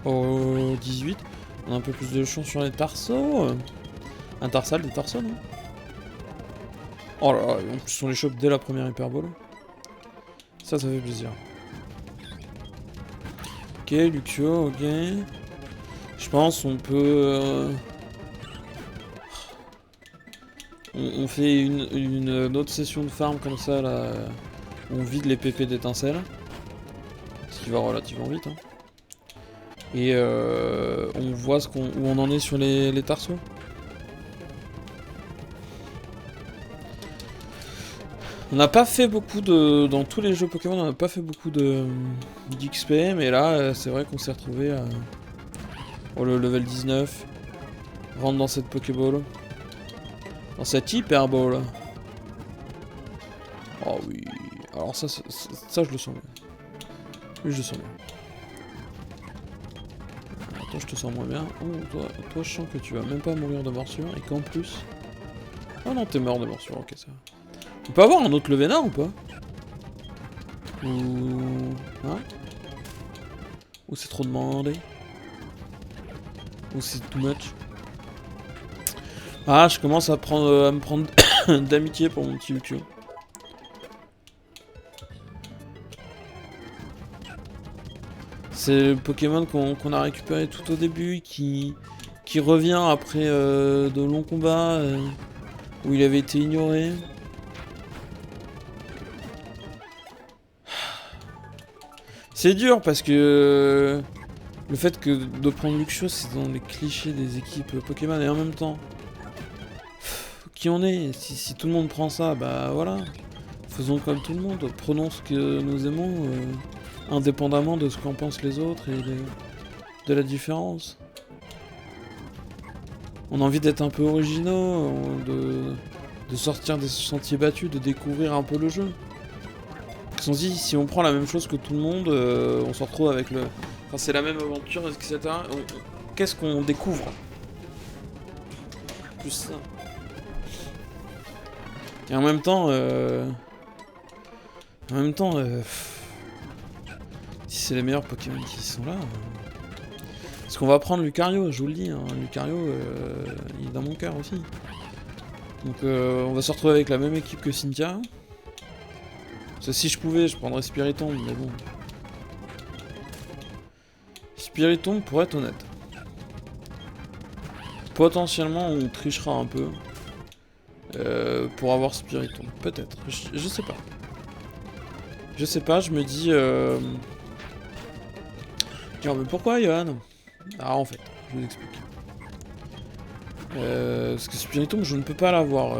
Oh, 18. On a un peu plus de chance sur les tarsos. Un tarsal, des tarsos, non? Oh là là, en plus on les chope dès la première hyperbole. Ça fait plaisir. Ok, Luxio, ok. Je pense on peut... On fait une autre session de farm comme ça, là. On vide les PP d'étincelles. Ce qui va relativement vite. Hein. Et on voit où on en est sur les tarsos. On n'a pas fait beaucoup de... Dans tous les jeux Pokémon, on n'a pas fait beaucoup de d'XP, mais là, c'est vrai qu'on s'est retrouvé à... Oh, le level 19. Rentre dans cette Pokéball. Dans cette Hyper Ball. Oh oui. Alors ça, je le sens bien. Oui, je le sens bien. Toi, je te sens moins bien. Oh, toi, je sens que tu vas même pas mourir de morsure et qu'en plus... Oh non, t'es mort de morsure, ok, ça va. On peut avoir un autre Levénard ou pas? Ou... Hein? Ou c'est trop demandé? Ou c'est too much? Ah, je commence à me prendre d'amitié pour mon petit Lucio. C'est le Pokémon qu'on a récupéré tout au début, qui revient après de longs combats, où il avait été ignoré. C'est dur parce que le fait que de prendre Luxio, c'est dans les clichés des équipes Pokémon, et en même temps, qui on est? Si tout le monde prend ça, bah voilà. Faisons comme tout le monde, prenons ce que nous aimons, indépendamment de ce qu'en pensent les autres et de la différence. On a envie d'être un peu originaux, de sortir des sentiers battus, de découvrir un peu le jeu. On se dit, si on prend la même chose que tout le monde, on se retrouve avec le... Enfin, c'est la même aventure, etc. Qu'est-ce qu'on découvre? Plus ça. Et en même temps... si c'est les meilleurs Pokémon qui sont là... Parce qu'on va prendre Lucario, je vous le dis. Hein. Lucario, il est dans mon cœur aussi. Donc on va se retrouver avec la même équipe que Cynthia. Parce que si je pouvais, je prendrais Spiritomb, mais bon. Spiritomb, pour être honnête. Potentiellement, on trichera un peu. Pour avoir Spiritomb. Peut-être. Je sais pas. Je sais pas, je me dis... Tiens, mais pourquoi, Johan? Ah, en fait, je vous explique. Parce que Spiritomb, je ne peux pas l'avoir.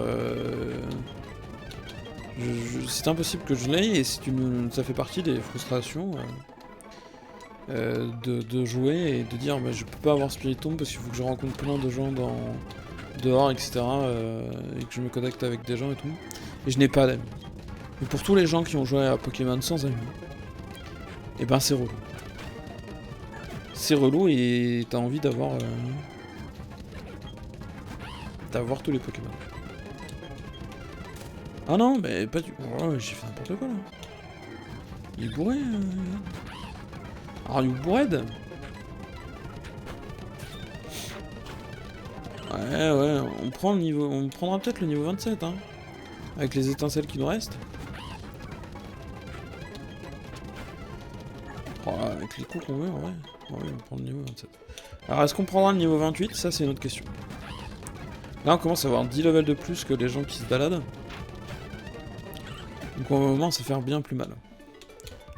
C'est impossible que je l'aie, et ça fait partie des frustrations de jouer et de dire bah, je peux pas avoir Spiritomb parce qu'il faut que je rencontre plein de gens dehors, etc. Et que je me connecte avec des gens et tout. Et je n'ai pas d'amis. Mais pour tous les gens qui ont joué à Pokémon sans amis, et ben c'est relou. C'est relou et t'as envie d'avoir tous les Pokémon. Ah non, mais pas du... Oh, j'ai fait n'importe quoi là. Il est bourré. Are you bored? Ouais, on prend le niveau... On prendra peut-être le niveau 27, hein. Avec les étincelles qui nous restent. Oh, avec les coups qu'on veut, en vrai. Ouais, on prend le niveau 27. Alors, est-ce qu'on prendra le niveau 28? Ça, c'est une autre question. Là, on commence à avoir 10 levels de plus que les gens qui se baladent. Donc, au moment, ça fait bien plus mal.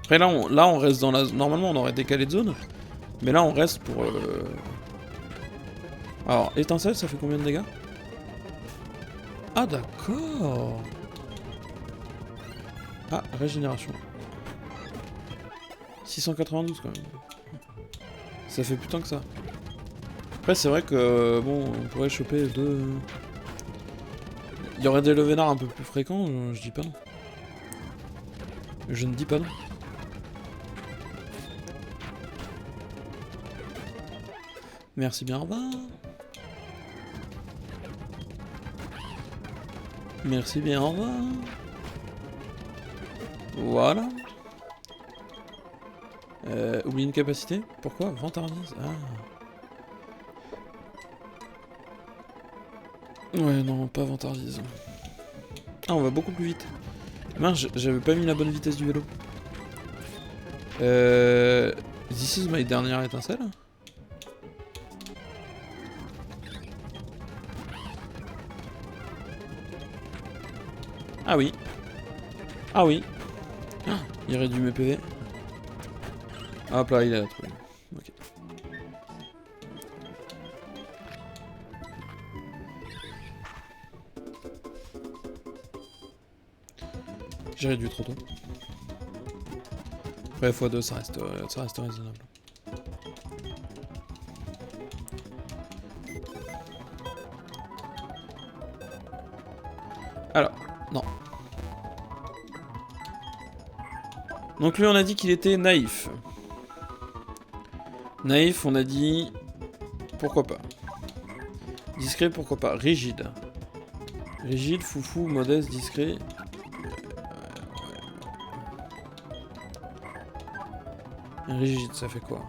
Après, là, on reste dans la... Normalement, on aurait décalé de zone. Mais là, on reste pour... Alors, étincelle, ça fait combien de dégâts? Ah, d'accord. Ah, régénération. 692 quand même. Ça fait plus tant que ça. Après, c'est vrai que, bon, on pourrait choper deux... Il y aurait des Levénards un peu plus fréquents, je dis pas non. Je ne dis pas non. Merci bien, au revoir. Merci bien, au revoir. Voilà. Oublie une capacité? Pourquoi? Vantardise? Ah. Ouais, non, pas Vantardise. Ah, on va beaucoup plus vite. Mince, j'avais pas mis la bonne vitesse du vélo. This is my dernière étincelle. Ah oui. Ah oui. Ah, il réduit mes PV. Hop là, il a trouvé. Ok. J'ai réduit trop tôt. Après x2 ça reste raisonnable. Alors, non. Donc lui on a dit qu'il était naïf. Naïf on a dit... Pourquoi pas. Discret pourquoi pas. Rigide. Rigide, foufou, modeste, discret. Rigide ça fait quoi?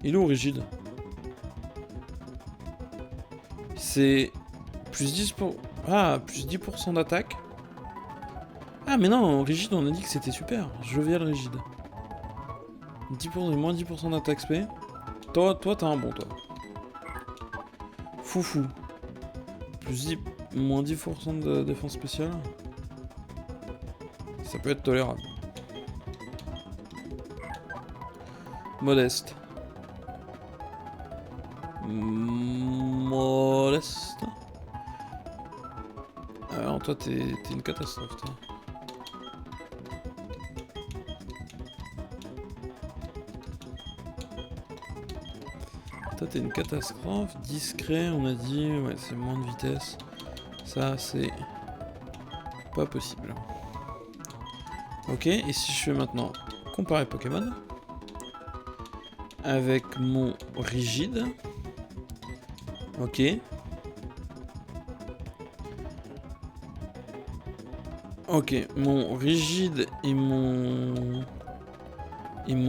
Il est où rigide? C'est plus 10 pour... Ah, plus 10% d'attaque. Ah mais non, rigide on a dit que c'était super. Jovial rigide. 10%, moins 10% d'attaque SP. Toi t'as un bon toi. Foufou. Plus 10, moins 10% de défense spéciale. Ça peut être tolérable. Modeste. Modeste. Alors toi t'es une catastrophe toi. Toi t'es une catastrophe. Discret on a dit, ouais c'est moins de vitesse. Ça c'est pas possible. Ok, et si je fais maintenant comparer Pokémon avec mon rigide. Ok. Ok, mon rigide et mon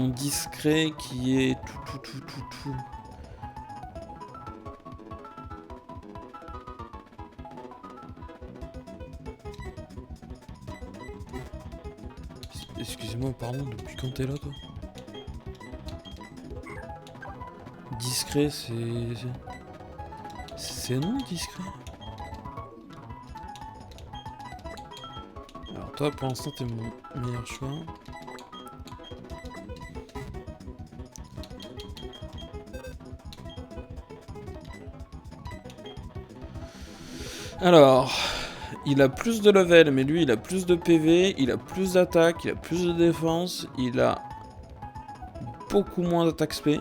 discret qui est tout. Excusez-moi, pardon, depuis quand t'es là, toi? Discret, c'est non, discret. Alors toi, pour l'instant, t'es mon meilleur choix. Alors... Il a plus de level, mais lui il a plus de PV, il a plus d'attaque, il a plus de défense, il a beaucoup moins d'attaque SP.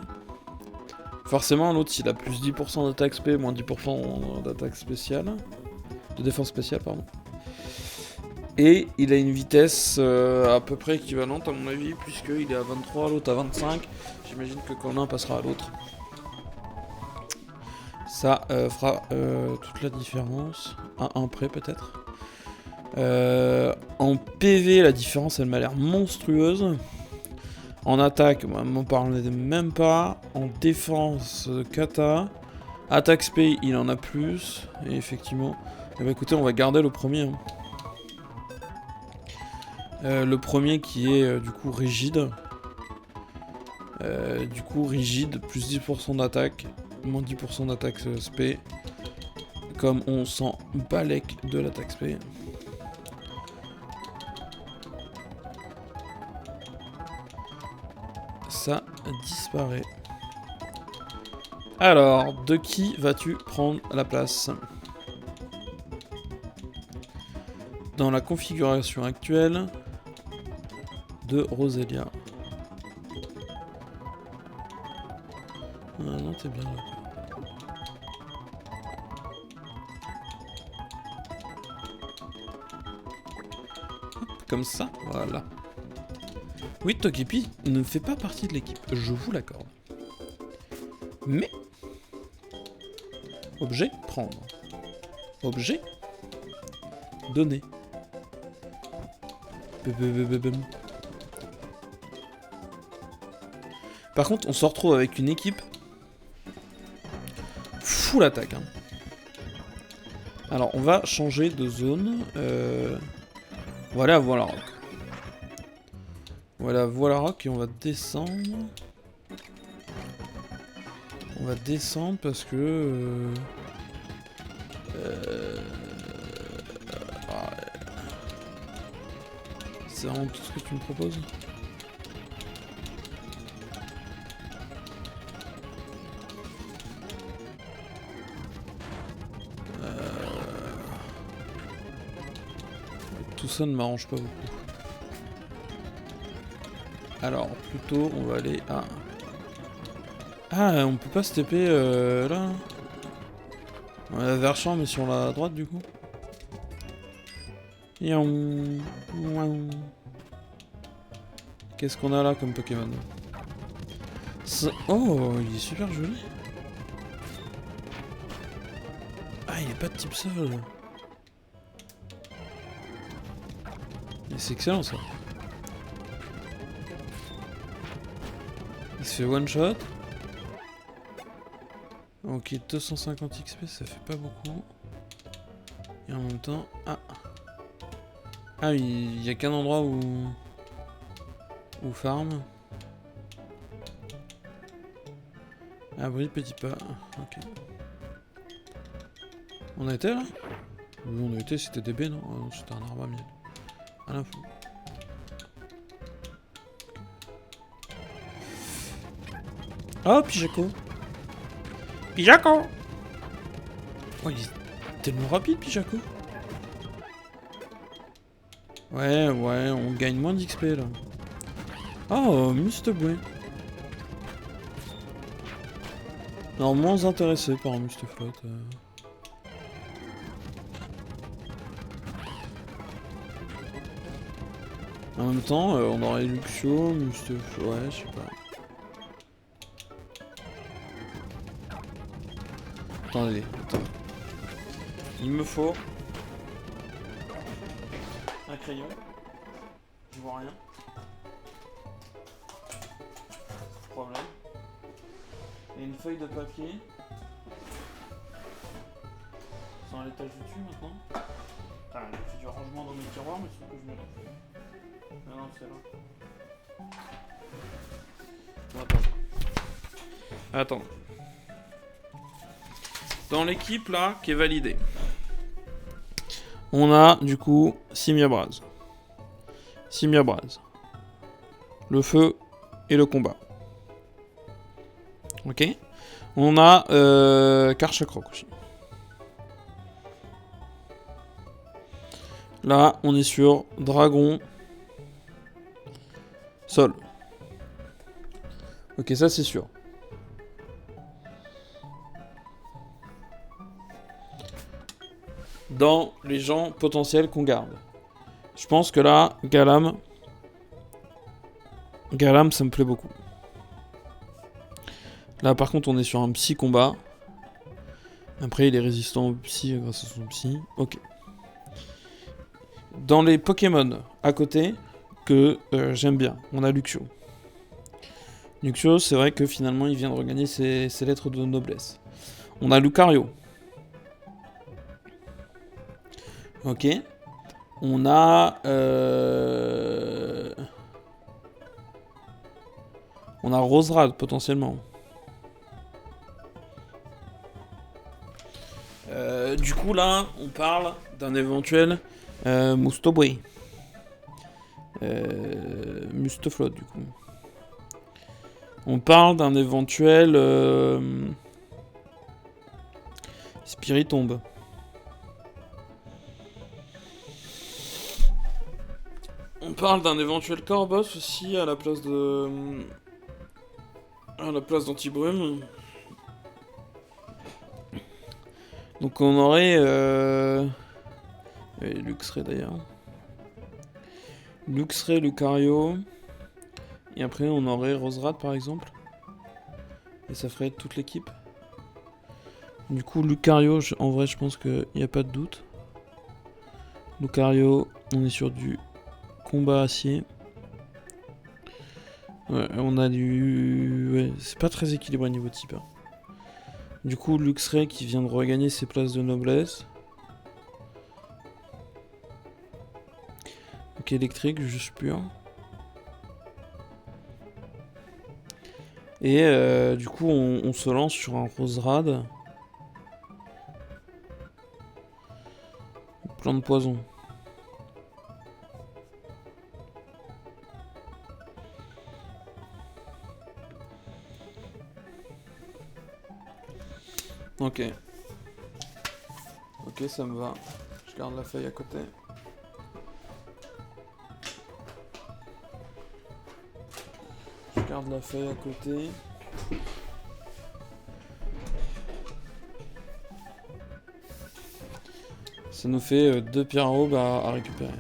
Forcément l'autre il a plus 10% d'attaque SP, moins 10% d'attaque spéciale. De défense spéciale, pardon. Et il a une vitesse à peu près équivalente à mon avis, puisqu'il est à 23, l'autre à 25. J'imagine que quand l'un passera à l'autre, ça fera toute la différence. À 1 près peut-être. En PV, la différence elle m'a l'air monstrueuse. En attaque, on m'en parle même pas. En défense, kata. Attaque SP, il en a plus. Et effectivement. Eh ben, écoutez, on va garder le premier. Hein. Le premier qui est du coup rigide. Plus 10% d'attaque. Moins 10% d'attaque SP. Comme on s'en balèque de l'attaque SP. Ça disparaît. Alors, de qui vas-tu prendre la place? Dans la configuration actuelle de Roselia. Ah non, t'es bien là. Comme ça, voilà. Oui, Togepi ne fait pas partie de l'équipe, je vous l'accorde. Mais... Objet, prendre. Objet, donner. Par contre, on se retrouve avec une équipe full attaque. Hein. Alors, on va changer de zone. Voilà, voilà rock. Voilà rock et on va descendre. On va descendre parce que... C'est vraiment tout ce que tu me proposes? ça ne m'arrange pas beaucoup. Alors, plutôt, on va aller à... Ah, on peut pas se TP là. Vers champ, mais sur la droite, du coup. Qu'est-ce qu'on a là comme Pokémon? Oh, il est super joli. Ah, il est pas de type sol. C'est excellent ça. Il se fait one shot. Ok, 250 XP, ça fait pas beaucoup. Et en même temps... Ah, ah il y a qu'un endroit où farm. Abri, petit pas. Ok. On a été là? Oui, on a été, c'était des baies, non? Ah non, c'était un arbre à miel. À l'info. Oh, Pijaco! Pijaco! Oh, il est tellement rapide, Pijaco! Ouais, on gagne moins d'XP là. Oh, Musteboué. Non, moins intéressé par Mustaflot. En même temps, on aurait Luxio, Mustaflot. Ouais, je sais pas. Attendez, attends. Il me faut un crayon. Je vois rien. Problème. Et une feuille de papier. C'est à l'étage du dessus maintenant. Ah, j'ai fait du rangement dans mes tiroirs, mais sauf que je mets la feuille. Non, non, c'est là. Bon, attends. Dans l'équipe là, qui est validée, on a du coup Simiabraz. Le feu et le combat. Ok. On a Karchakrok aussi. Là, on est sur Dragon. Sol. Ok, ça c'est sûr. Dans les gens potentiels qu'on garde. Je pense que là, Galam, ça me plaît beaucoup. Là, par contre, on est sur un psy combat. Après, il est résistant au psy grâce à son psy. Ok. Dans les Pokémon à côté, que j'aime bien, on a Luxio. Luxio, c'est vrai que finalement, il vient de regagner ses lettres de noblesse. On a Lucario. Ok. On a... On a Roserad, potentiellement. Du coup, là, on parle d'un éventuel Mustobwe. Mustaflot, du coup. On parle d'un éventuel Spiritomb. On parle d'un éventuel Corboss aussi à la place de... à la place d'Antibrume. Donc on aurait... Luxray d'ailleurs. Luxray, Lucario. Et après on aurait Roserad par exemple. Et ça ferait toute l'équipe. Du coup Lucario, en vrai je pense qu'il n'y a pas de doute. Lucario, on est sur du combat acier. Ouais, on a du... Ouais, c'est pas très équilibré niveau type. Hein. Du coup, Luxray qui vient de regagner ses places de noblesse. Ok, électrique, juste pur. Et du coup, on se lance sur un Roserad. Plein de poison. Ok. Ok, ça me va. Je garde la feuille à côté. garde la feuille à côté. Ça nous fait 2 pierres aubes à récupérer.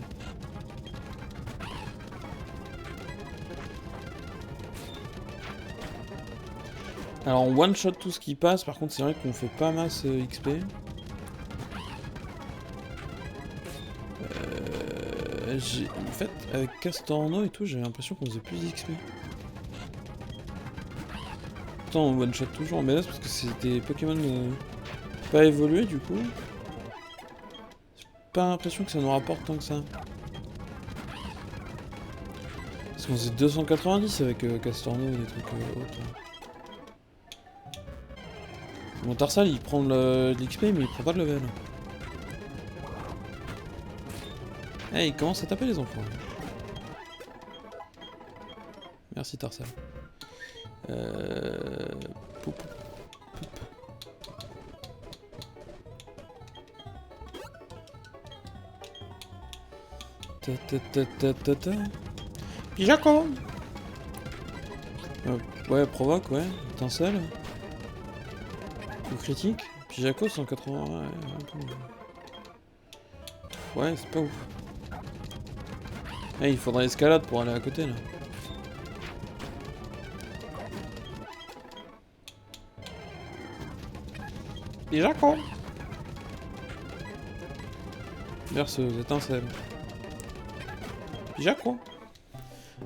Alors on one shot tout ce qui passe, par contre c'est vrai qu'on fait pas masse XP. En fait, avec Castorno et tout, j'ai l'impression qu'on faisait plus d'XP. Pourtant on one shot toujours, mais là c'est parce que c'est des Pokémon pas évolués du coup. J'ai pas l'impression que ça nous rapporte tant que ça. Parce qu'on faisait 290 avec Castorno et des trucs autres. Mon Tarsal il prend de l'XP mais il prend pas de level. Eh, il commence à taper les enfants. Merci Tarsal. Poup. Ta. Pijaco. Ouais, provoque, ouais. Étincelle. Coup critique. Pijaco 180. Ouais, c'est pas ouf. Eh, il faudrait escalade pour aller à côté là. Pijaco. Berceuse, étincelle. Pijaco.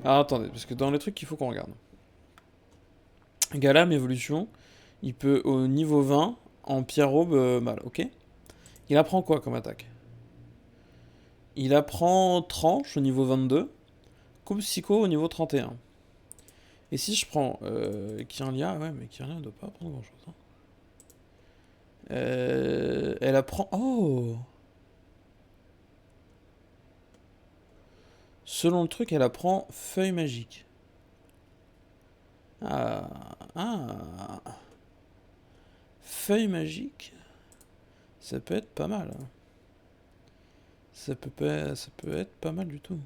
Alors attendez, parce que dans les trucs qu'il faut qu'on regarde. Galam évolution. Il peut au niveau 20 en pierre aube mal, ok. Il apprend quoi comme attaque? Il apprend tranche au niveau 22. Coupe psycho au niveau 31. Et si je prends Kirlia, ouais mais Kirlia ne doit pas apprendre grand chose. Hein. Elle apprend... Oh! Selon le truc, elle apprend feuille magique. Ah. Feuille magique. Ça peut être pas mal. Hein. Ça peut être pas mal du tout.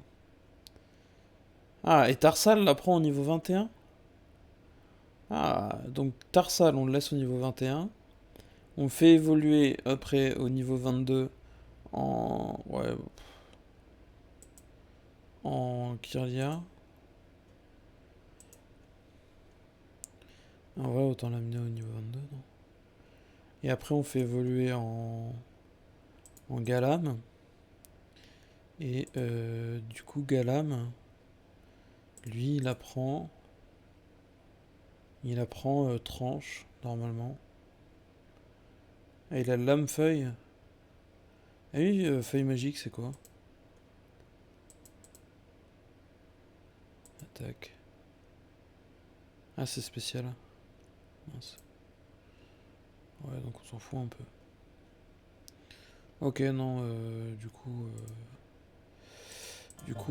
Ah, et Tarsal l'apprend au niveau 21. Ah, donc Tarsal, on le laisse au niveau 21. On fait évoluer après au niveau 22 en... Ouais. En Kirlia. En vrai, autant l'amener au niveau 22, non? Et après, on fait évoluer en Galam. Et du coup, Galam, lui, il apprend tranche, normalement. Et il a lame-feuille. Ah oui, feuille magique, c'est quoi? Attaque. Ah, c'est spécial. Mince. Ouais, donc on s'en fout un peu. Ok, non, du coup,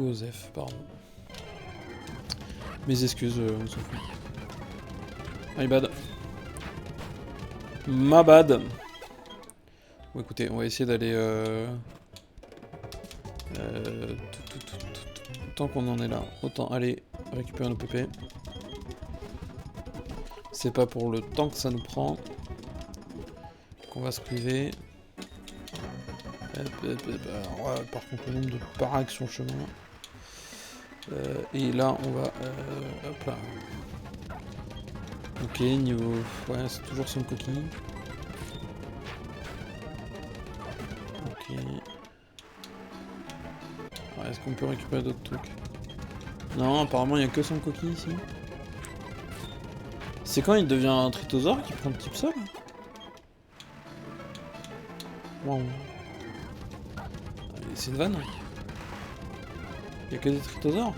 Osef, pardon. Mes excuses, on s'en fout. My bad. Ma bad. Bon, écoutez, on va essayer d'aller... Tant qu'on en est là, autant aller récupérer nos PP. C'est pas pour le temps que ça nous prend qu'on va se priver. Par contre, le nombre de paractions chemin. Et là, on va... hop là. Ok, niveau... Ouais, c'est toujours son coquille. Ok. Est-ce qu'on peut récupérer d'autres trucs? Non, apparemment, il n'y a que son coquille ici. C'est quand il devient un tritosaure qui prend le type sol? Waouh. C'est une vanne. Il n'y a que des tritosaures.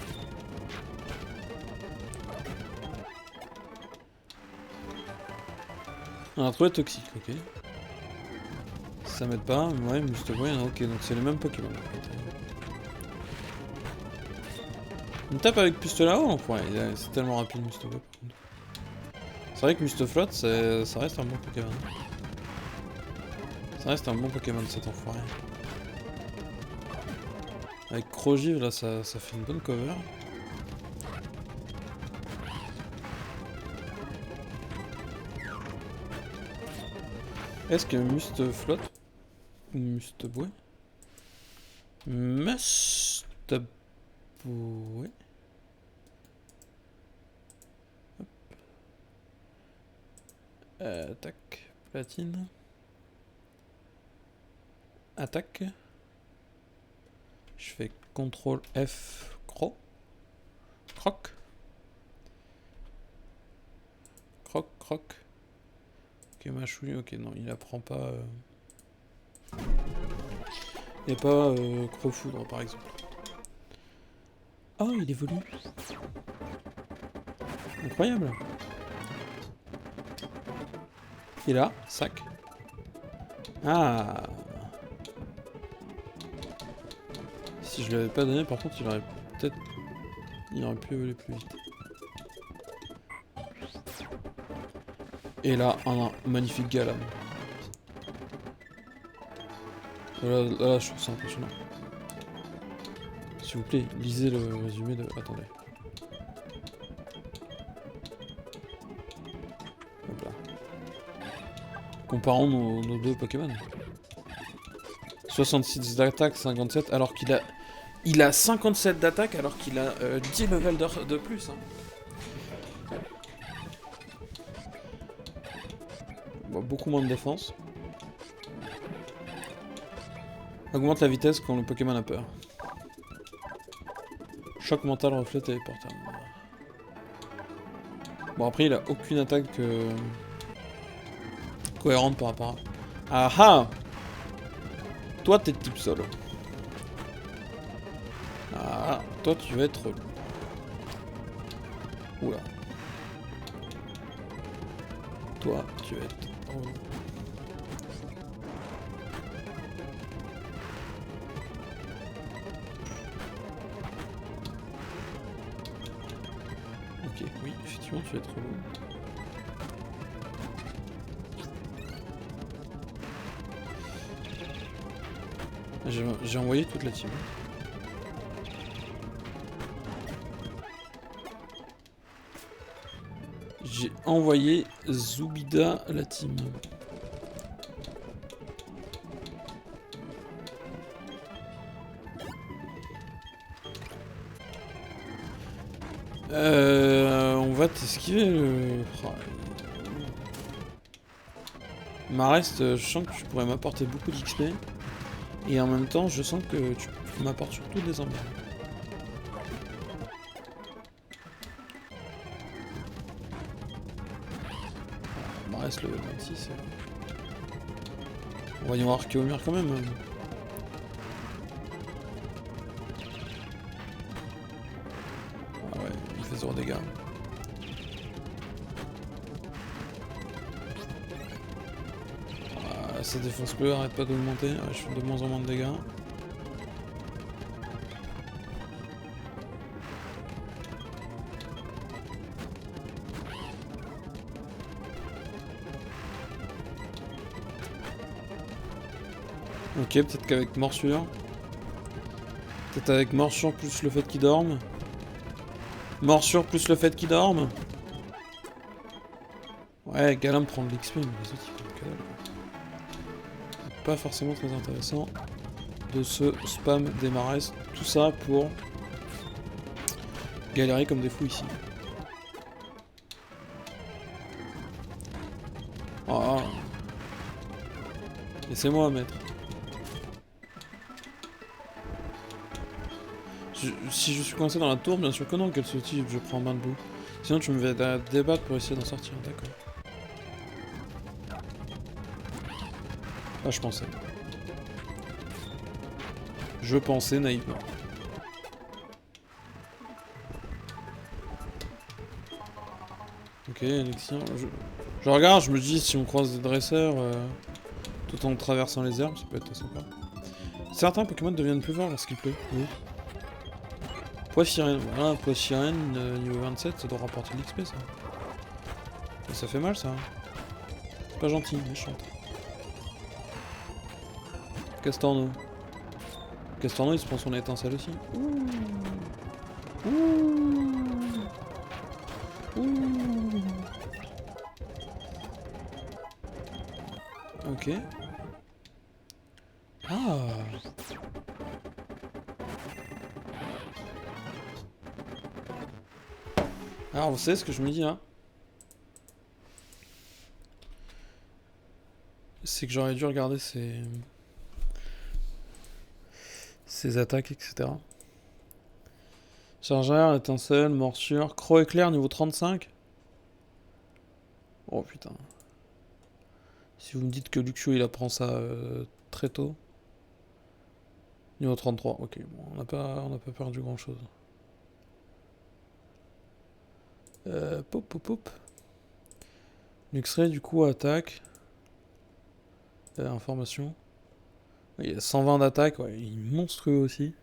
On a trouvé toxique, ok. Ça m'aide pas, mais ouais, Mustoboy, ok, donc c'est le même Pokémon. On tape avec Pustolao, ouais, c'est tellement rapide Mustoboy par contre. C'est vrai que Mustoflot, ça reste un bon Pokémon. Ça reste un bon Pokémon cet enfoiré. Avec Crogive, là, ça fait une bonne cover. Est-ce que Must flotte? Ou Must bouée? Must bouée. Tac, platine. Attaque. Je fais CTRL F, croc. Croc. Croc, croc. Ok, machouille, ok, non, il apprend pas. Il n'y a pas Croc-Foudre par exemple. Oh, il évolue. Incroyable. Et là, sac. Ah. Si je l'avais pas donné, par contre, il aurait peut-être... Il aurait pu évoluer plus vite. Et là, un magnifique Galam. Là, je trouve ça impressionnant. S'il vous plaît, lisez le résumé de... Attendez. Hop là. Comparons nos deux Pokémon. 66 d'attaque, 57, alors qu'il a... Il a 57 d'attaque alors qu'il a 10 levels de plus. Hein. Bon, beaucoup moins de défense. Augmente la vitesse quand le Pokémon a peur. Choc mental, reflet téléportable. Bon, après, il a aucune attaque cohérente par rapport à... Ah ah! Toi, t'es type solo. Ah, toi, tu vas être relou. Oula. Toi, tu vas être relou. Ok, oui, effectivement, tu vas être relou. J'ai envoyé toute la team. J'ai envoyé Zubida à la team. On va t'esquiver le... Marest, je sens que tu pourrais m'apporter beaucoup d'XP. Et en même temps, je sens que tu m'apportes surtout des emmerdes. Marest level 26. Voyons voir Kéomir quand même. Ah ouais, il fait 0 dégâts. Ah, sa défense bleue arrête pas d'augmenter. Ouais, je fais de moins en moins de dégâts. Ok, peut-être qu'avec morsure. Peut-être avec morsure plus le fait qu'il dorme. Morsure plus le fait qu'il dorme. Ouais, Galam prend de l'XP, mais les autres ils prennent que dalle. Pas forcément très intéressant de ce spam des Marest. Tout ça pour galérer comme des fous ici. Oh. Laissez-moi mettre. Si je suis coincé dans la tour, bien sûr que non, quel type je prends main debout. Sinon tu me vas débattre pour essayer d'en sortir, d'accord. Ah, je pensais. Je pensais naïvement. Ok, Alexian. Je regarde, je me dis si on croise des dresseurs tout en traversant les herbes, ça peut être sympa. Certains Pokémon deviennent plus forts lorsqu'il pleut. Oui. Poids sirène, voilà, poids sirène, niveau 27, ça doit rapporter de l'XP ça. Et ça fait mal ça. C'est pas gentil, méchant. Castorno. Castorno il se prend son étincelle aussi. Ouh. Ouh. Ouh. Ok. Ok. Ah. Alors, vous savez ce que je me dis, là? C'est que j'aurais dû regarder ses attaques, etc. Chargeur, étincelle, morsure, croc éclair niveau 35. Oh putain. Si vous me dites que Luxio il apprend ça très tôt. Niveau 33, ok, bon, on n'a pas perdu grand chose. Pop, pop, pop. Luxray du coup attaque. Information. Il y a 120 d'attaque, ouais, il est monstrueux aussi.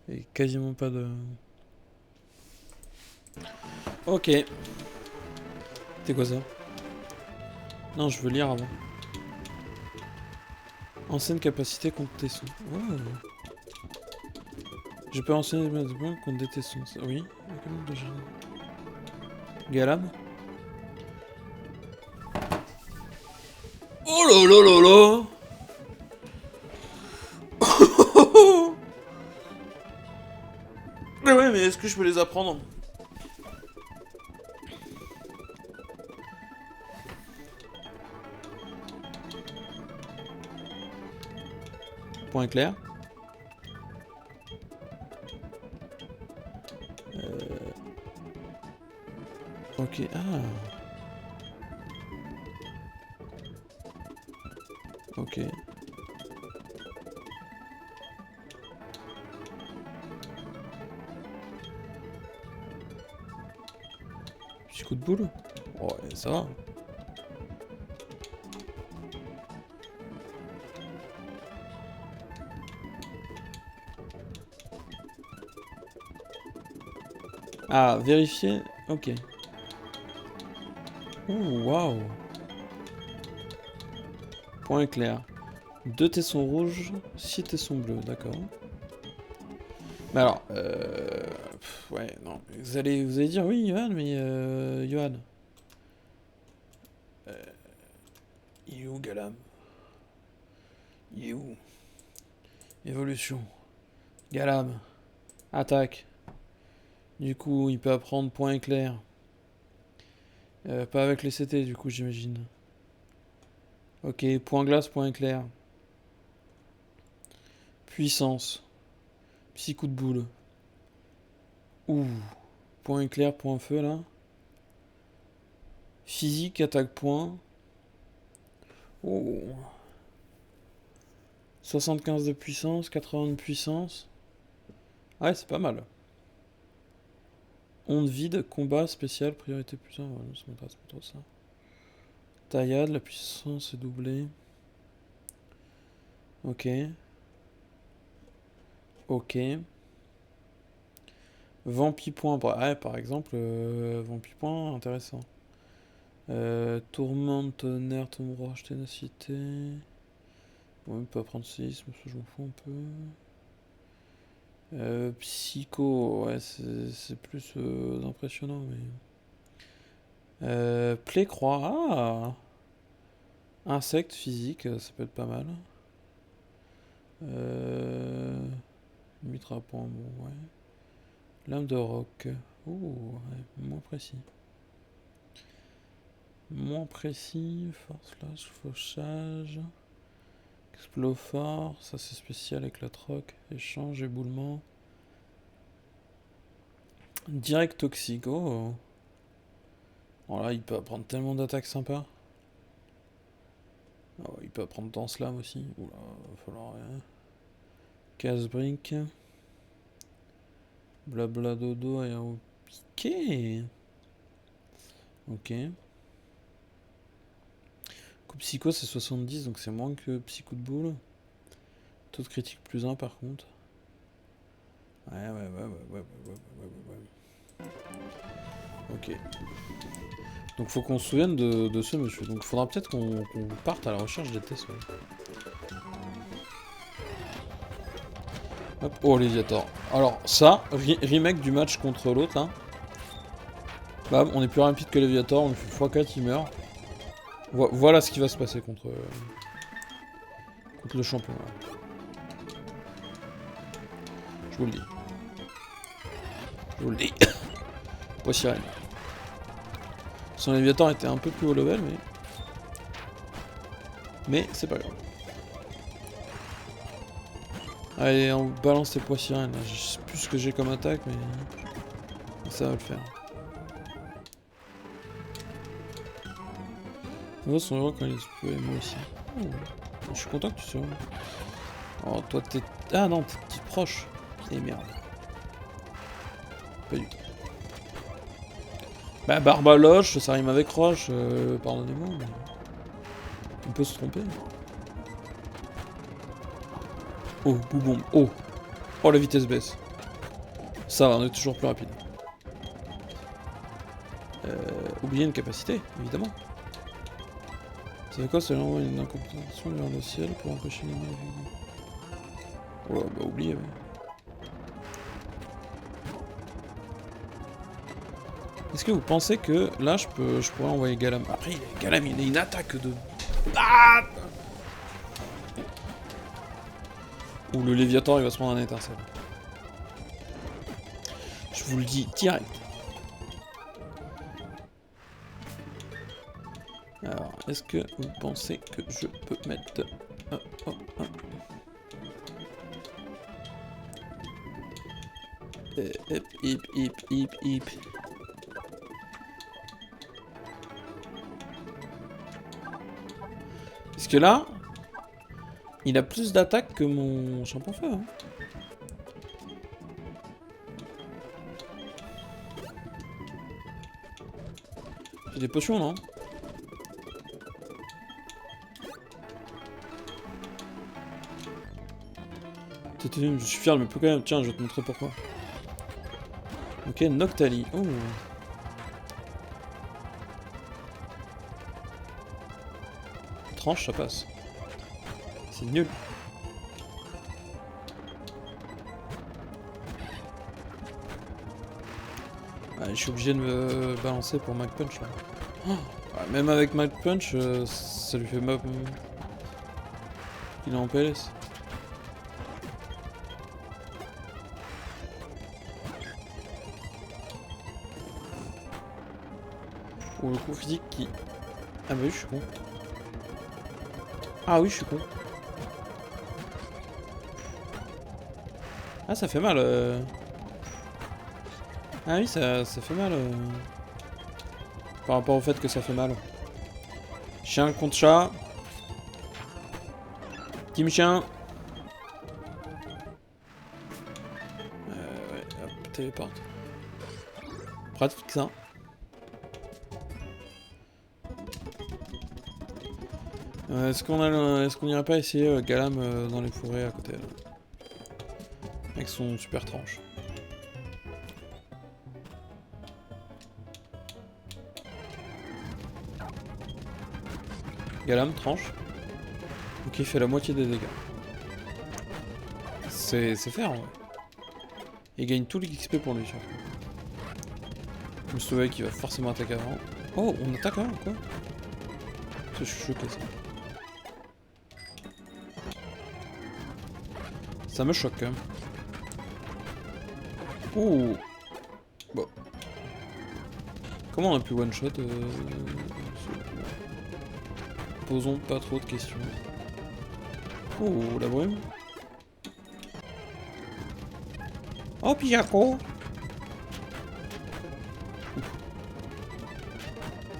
Et quasiment pas de... Ok. C'est quoi ça? Non, je veux lire avant. Ancienne capacité contre tes sons. Oh. Je peux enseigner des points contre des tessons. Oui. Galab. Oh là là là là. Mais ouais, mais est-ce que je peux les apprendre? Point clair. Ok, ah. Ok. Petit coup de boule. Ouais, ça va. Ah, vérifier. Ok. Ouh, waouh. Point clair. 2 tessons rouges, 6 tessons bleus, d'accord. Mais alors, ouais, non. Vous allez dire oui, Johan, mais Johan. Il est où, Galam? Il est où? Évolution. Galam. Attaque. Du coup, il peut apprendre point éclair. Pas avec les CT, du coup, j'imagine. Ok, point glace, point éclair. Puissance. Psy coup de boule. Ouh. Point éclair, point feu, là. Physique, attaque point. Oh. 75 de puissance, 80 de puissance. Ouais, c'est pas mal. Onde vide, combat spécial, priorité puissance. Ouais, ça m'intéresse pas trop ça. Taillade, la puissance est doublée. Ok. Ok. Vampipoint, ouais, par exemple, Vampipoint, intéressant. Tourmente, tonnerre, tombe-roche, ténacité. On peut prendre 6, mais ça je m'en fous un peu. Psycho, ouais, c'est plus impressionnant, mais... Plaie-croix, ah! Insecte, physique, ça peut être pas mal. Mitra point, bon, ouais. Lame de roc. Oh, ouais, moins précis. Moins précis, force flash, fauchage. Explofort, ça c'est spécial avec la troc. Échange, éboulement. Direct toxique, oh. Oh là, il peut apprendre tellement d'attaques sympas. Oh, il peut apprendre dans slam aussi. Oula, va falloir... Casse-brique. Blabla dodo et un piqué. Ok. Coup psycho c'est 70 donc c'est moins que psy coup de boule. Taux de critique plus 1 par contre. Ouais. Ok. Donc faut qu'on se souvienne de ce monsieur. Donc faudra peut-être qu'on parte à la recherche des Tessos. Hop, oh Léviator. Alors ça, remake du match contre l'autre là. Bam, on est plus rapide que Léviator, on lui fait x4, il meurt. Voilà ce qui va se passer contre... Le champion, là. Je vous le dis. Je vous le dis. Poissirène. Son Léviathan était un peu plus haut level, mais c'est pas grave. Allez, on balance les Poissirènes. Je sais plus ce que j'ai comme attaque, mais ça va le faire. On voit son héros quand il se peut, et moi aussi. Oh, je suis content que tu sois. Oh, toi t'es... Ah non, t'es proche. Et merde. Pas du tout. Bah, Barbaloche, ça rime avec Roche, pardonnez-moi, mais... On peut se tromper. Oh, boubom, oh. Oh, la vitesse baisse. Ça va, on est toujours plus rapide. Oublier une capacité, évidemment. C'est quoi, ça envoie une incompréhension vers le ciel pour empêcher les mains. Oh, bah oubliez, ouais. Est-ce que vous pensez que là je pourrais envoyer Galam? Après Galam il a une attaque de... Ah, ou le Léviathan il va se prendre un étincelle. Je vous le dis direct. Alors, est-ce que vous pensez que je peux mettre... Hip. Parce que là, il a plus d'attaque que mon champion-feu. Hein. J'ai des potions, non? Je suis fier de mes Pokémon. Tiens, je vais te montrer pourquoi. Ok, Noctali. Oh. Tranche, ça passe. C'est nul. Je suis obligé de me balancer pour Mag Punch là. Oh, ouais, même avec Mag Punch, ça lui fait mal. Il est en PLS. Ou le coup physique qui... Ah bah oui, je suis con. Ah oui, je suis con. Ah, ça fait mal. Ah oui, ça fait mal. Par rapport au fait que ça fait mal. Chien contre chat. Team chien. Ouais, hop, téléporte. Pratique ça. Est-ce qu'on irait pas essayer Galam dans les forêts à côté là, avec son super tranche. Galam, tranche. Ok, il fait la moitié des dégâts. C'est faire, ouais. Il gagne tout l'XP pour lui, surtout. Je me souviens qu'il va forcément attaquer avant. Oh, on attaque avant, quoi? Je suis choqué, ça. Ça me choque, quand même. Ouh. Bon. Comment on a pu one-shot Posons pas trop de questions. Oh, la brume. Oh, Pijako.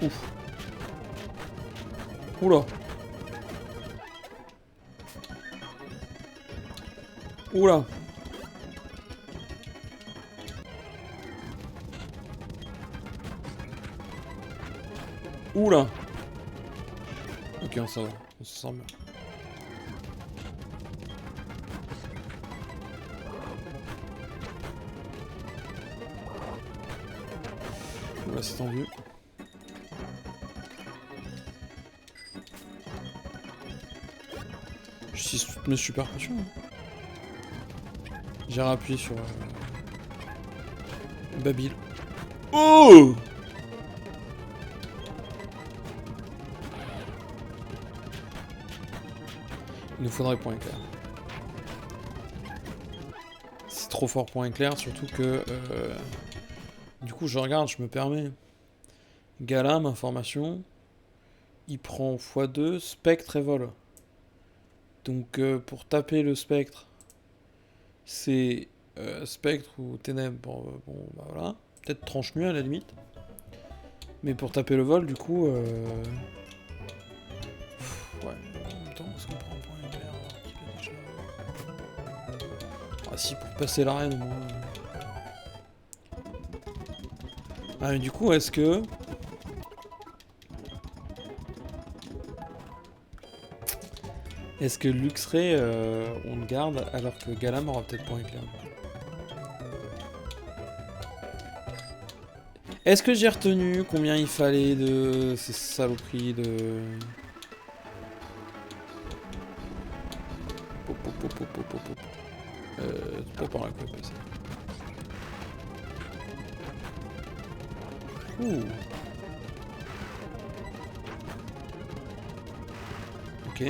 Ouf. Oula. Oula. Oula. Ok, on s'en va. On se sent bien. Oula, c'est tendu. Je suis toutes mes super potions. J'ai rappuyé sur Babil. Oh! Il nous faudrait point éclair. C'est trop fort point éclair, surtout que... du coup, je regarde, je me permets. Galam, information. Il prend x2, spectre et vol. Donc, pour taper le spectre, c'est spectre ou ténèbres. Bon, bah voilà. Peut-être tranche mieux à la limite. Mais pour taper le vol, du coup... ouais. En même temps, est-ce qu'on prend un point éclair alors qu'il a déjà... Ah si, pour passer l'arène, au moins... Ah, mais du coup, est-ce que... Est-ce que Luxray, on le garde alors que Galam aura peut-être point éclair? Est-ce que j'ai retenu combien il fallait de ces saloperies de... C'est pas par là qu'on va passer. Ouh. Ok.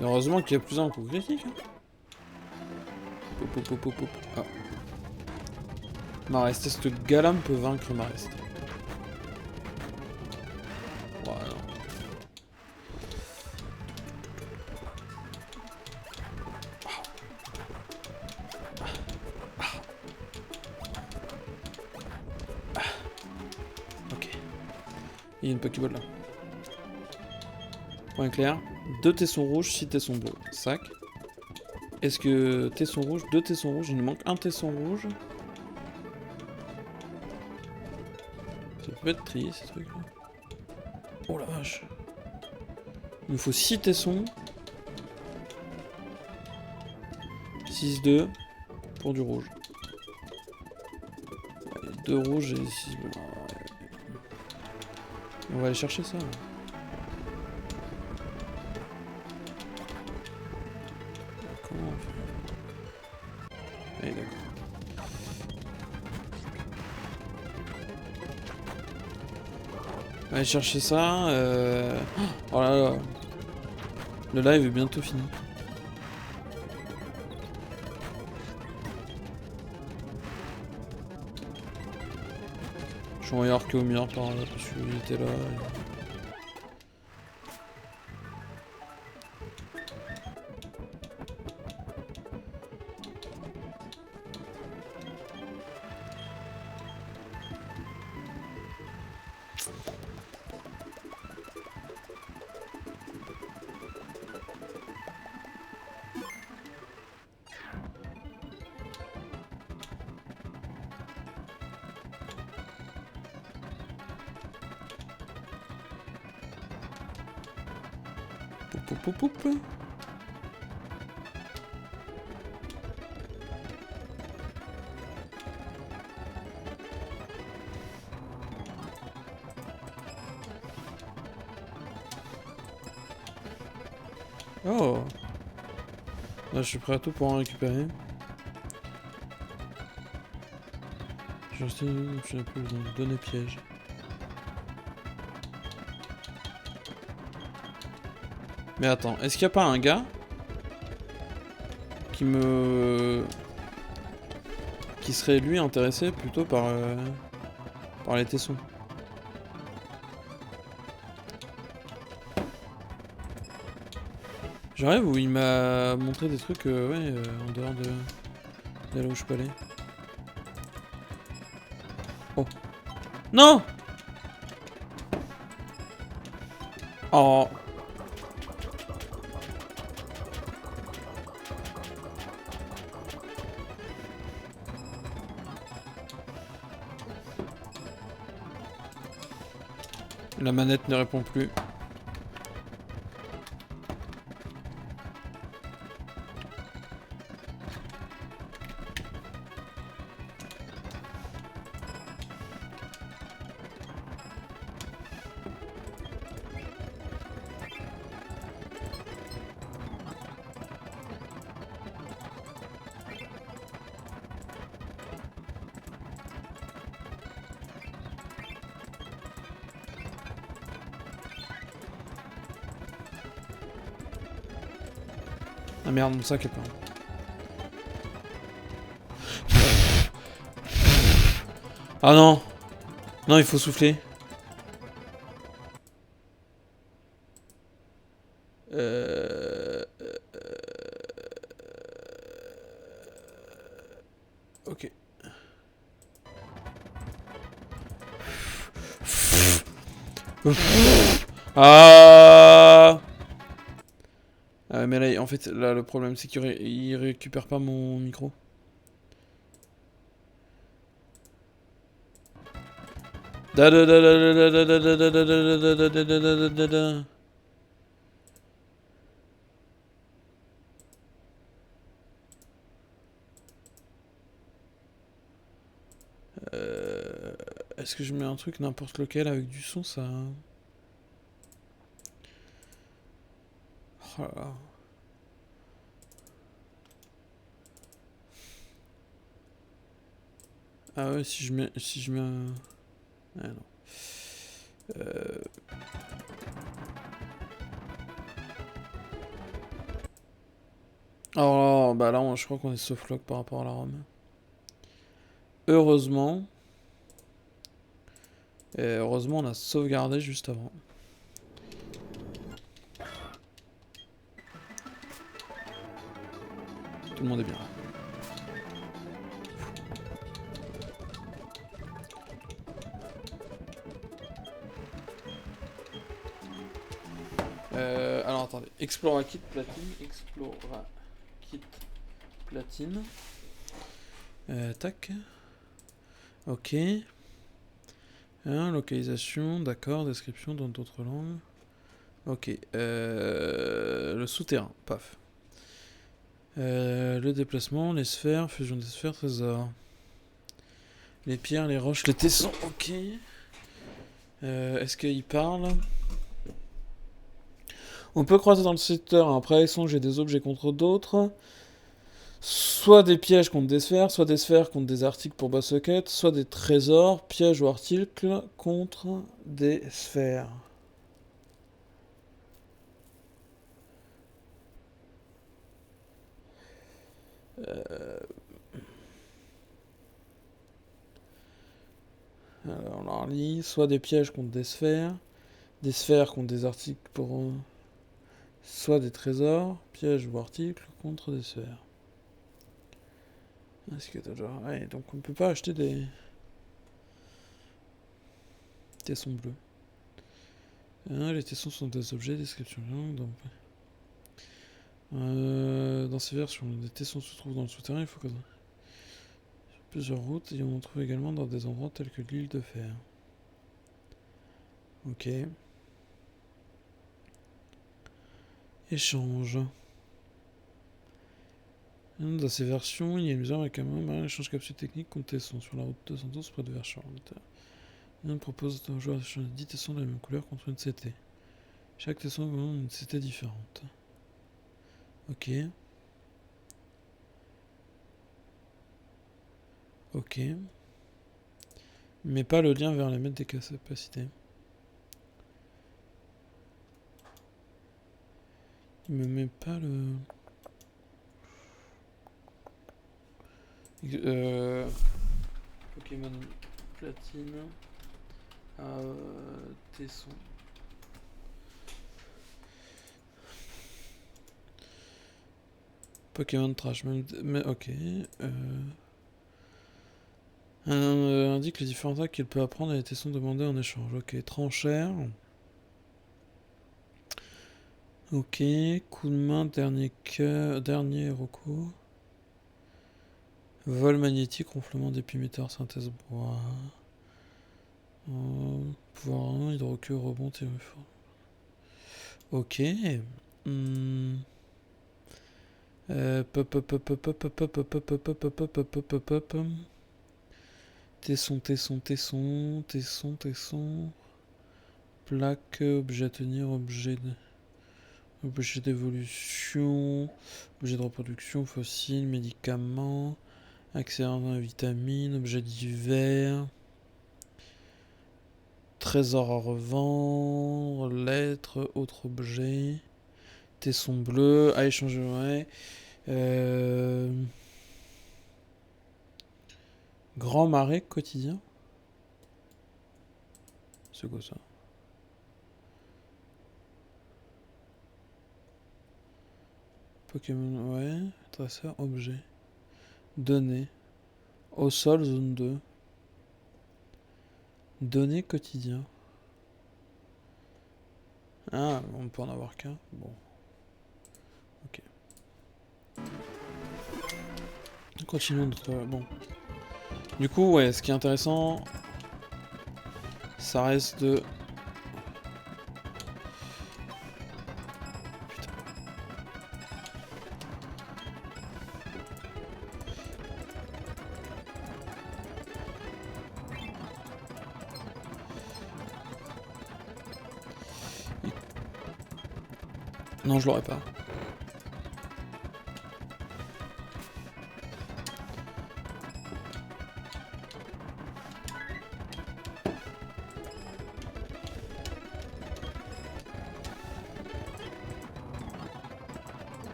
Heureusement qu'il y a plus un coup critique. Ah. Marest, est-ce que Galam peut vaincre Marest? Ouais, non. Ok. Il y a une Pokéball là. Point clair. 2 tessons rouges, 6 tessons bleus. Sac. Est-ce que tesson rouge, 2 tessons rouges, il nous manque un tesson rouge. Ça peut être trié ces trucs là. Oh la vache. Il nous faut 6 tessons. 6-2 pour du rouge. 2 rouges et 6 bleus. On va aller chercher ça. Comment on fait? Allez, d'accord. On va aller chercher ça. Oh là là. Le live est bientôt fini. Je suis meilleur que Omir par là, parce qu'il était là. Poup. Oh. Là, je suis prêt à tout pour en récupérer. Je sais, je n'ai plus besoin de donner piège. Mais attends, est-ce qu'il n'y a pas un gars qui serait lui intéressé plutôt par les tessons? Je rêve où il m'a montré des trucs en dehors de là où je peux aller. Oh. Non! Oh. La manette ne répond plus. Ah merde, mon sac est plein. Ah non. Non, il faut souffler. Ok. Ah. Mais là, en fait, là, le problème, c'est qu'il récupère pas mon micro. Da da da da da da da da da da da da da da da da. Est-ce que je mets un truc n'importe lequel avec du son, ça... Oh là là. Ah ouais, si je mets un... Ah non. Alors, bah là, je crois qu'on est softlock par rapport à la ROM. Heureusement. Et heureusement, on a sauvegardé juste avant. Tout le monde est bien. Alors attendez. Explora kit platine. Explora kit platine. Tac. Ok. Localisation, d'accord. Description dans d'autres langues. Ok. Le souterrain. Paf. Le déplacement, les sphères, fusion des sphères, trésor. Les pierres, les roches, les tessons. Ok. Est-ce qu'il parle? On peut croiser dans le secteur après échanger des objets contre d'autres. Soit des pièges contre des sphères contre des articles pour boss socket, soit des trésors, pièges ou articles contre des sphères. Alors on en lit, soit des pièges contre des sphères contre des articles pour... soit des trésors, pièges ou articles contre des sphères. Est-ce que t'as genre... Ouais, donc on peut pas acheter des... tessons bleus. Les tessons sont des objets, description longue, donc... dans ces versions, des tessons se trouvent dans le souterrain, il faut que... Plusieurs routes, et on en trouve également dans des endroits tels que l'île de fer. Ok. Échange. Dans ces versions, il y a une mesure avec un même échange capsule technique contre Tesson sur la route 212 près de Verchères. On propose à un joueur d'échanger 10 tessons de la même couleur contre une CT. Chaque tesson a une CT différente. Ok. Ok. Mais pas le lien vers les mètres des capacités. Il me met pas le... Pokémon platine. Tesson. Pokémon trash. Mais ok. Indique les différents actes qu'il peut apprendre et les tessons demandés en échange. Ok. Tranchère. Ok. Coup de main, dernier recours. Vol magnétique, ronflement d'épiméteur, synthèse bois. Pouvoir 1, hydrocure, rebond, fort. Ok. Tesson. Plaque, objet à tenir, objet d'évolution, objet de reproduction, fossile, médicaments, accélérant à vitamines, objet divers, trésor à revendre, lettres, autres objets, Tesson bleu, à échanger, ouais. Grand marais quotidien. C'est quoi ça? Pokémon, ouais. Traceur, objet. Données. Au sol, zone 2. Données quotidien. Ah, on peut en avoir qu'un. Bon. Ok. Continuons notre... Bon. Du coup, ouais, ce qui est intéressant, ça reste de... Putain. Non, je l'aurais pas.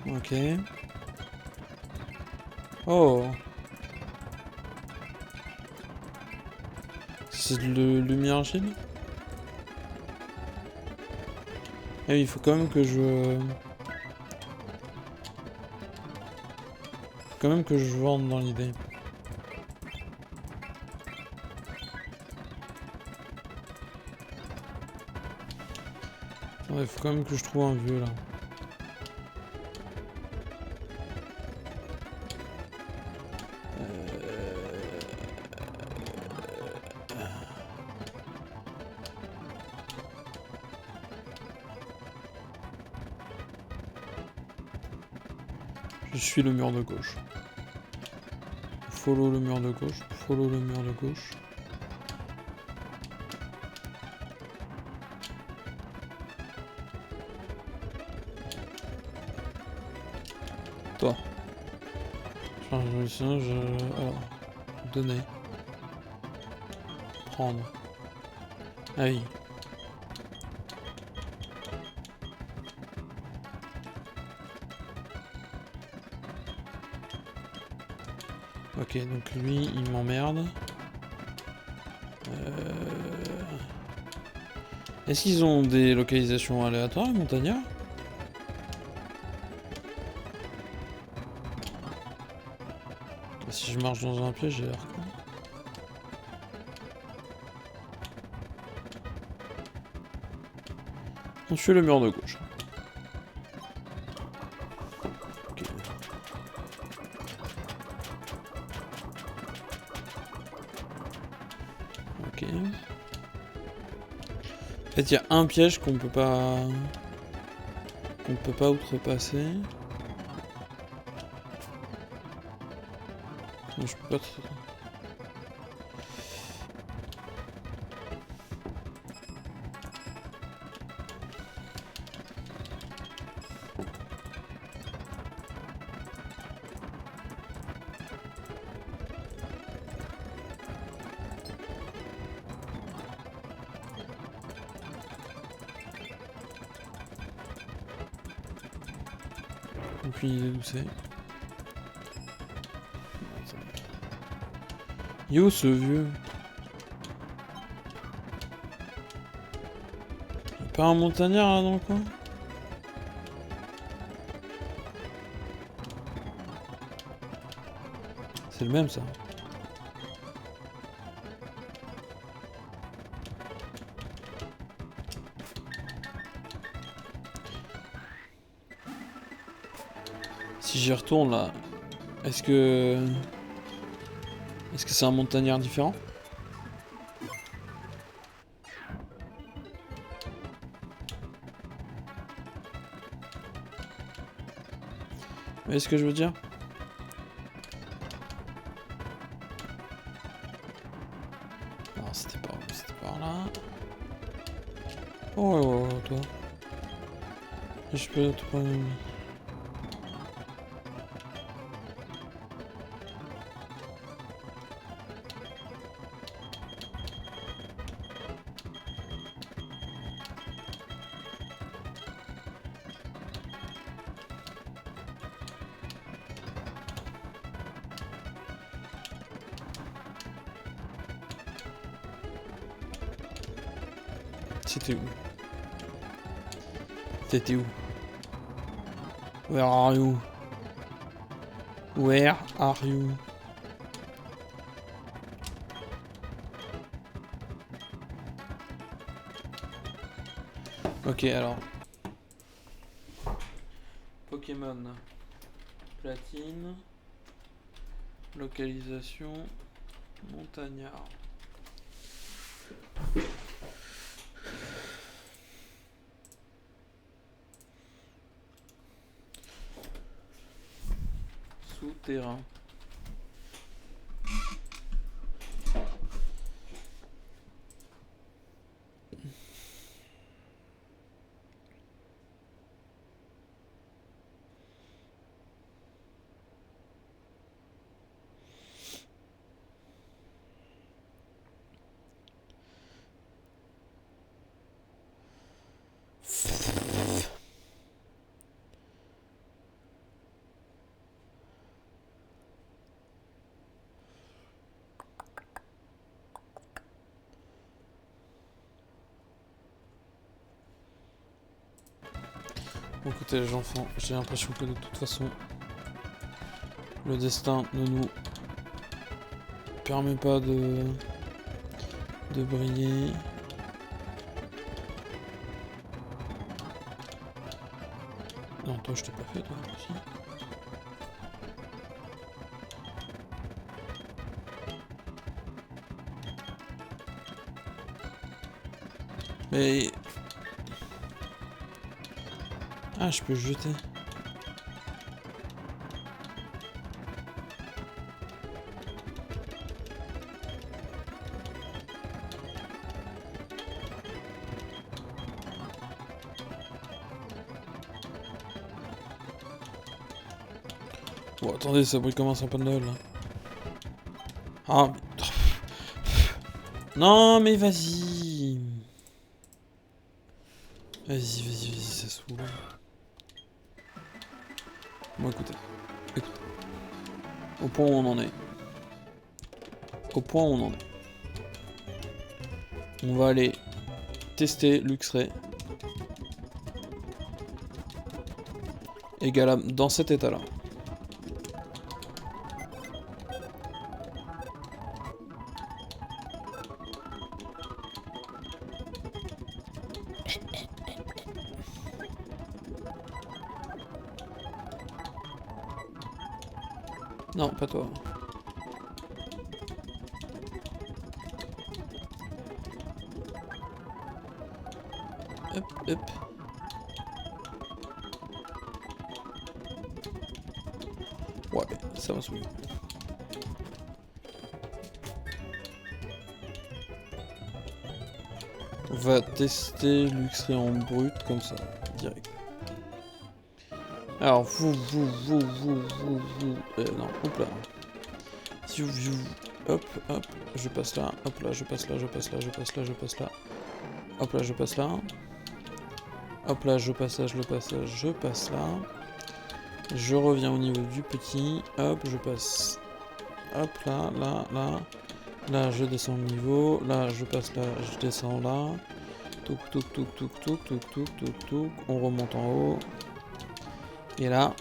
Ok. Oh. C'est de lumière argile. Ah oui, il faut quand même que je... Faut quand même que je vende dans l'idée. Il faut quand même que je trouve un vieux là. Je suis le mur de gauche. Follow le mur de gauche. Follow le mur de gauche. Toi. Alors. Donner. Prendre. Ah oui. Ok, donc lui, il m'emmerde. Est-ce qu'ils ont des localisations aléatoires, les montagnards? Si je marche dans un piège, j'ai l'air con. Je suis le mur de gauche. Ok. Ok. En fait, il y a un piège qu'on peut pas outrepasser. Non, je peux pas. Aucune idée d'où c'est. Yo, ce vieux. Y'a pas un montagnard là dans le coin? C'est le même ça. Si j'y retourne là, est-ce que c'est un montagnard différent? Vous voyez ce que je veux dire? Alors c'était par là. Oh, toi. Je peux te prendre... C'était où? C'était où? Where are you? Where are you? Ok, alors. Pokémon. Platine. Localisation. Montagnard. Souterrain. Bon, écoutez les enfants, j'ai l'impression que de toute façon, le destin ne nous permet pas de briller. Non, toi je t'ai pas fait, toi aussi. Mais... Ah, je peux jeter. Bon, attendez, ça brille comme un sapin de Noël, là. Ah, non, mais vas-y. Vas-y, ça saoule. Bon, écoutez. Au point où on en est. On va aller tester Luxray. Égal à... dans cet état-là. Non, pas toi. Hop. Ouais, ça va saouler. On va tester Luxray en brut comme ça, direct. Alors, vous. Non, hop là. Hop, je passe là. Hop là, je passe là. Hop là, je passe là. Hop là, je passe là. Je reviens au niveau du petit. Hop, je passe. Hop là. Là, je descends le niveau. Là, je passe là, je descends là. Touc. On remonte en haut. Et là.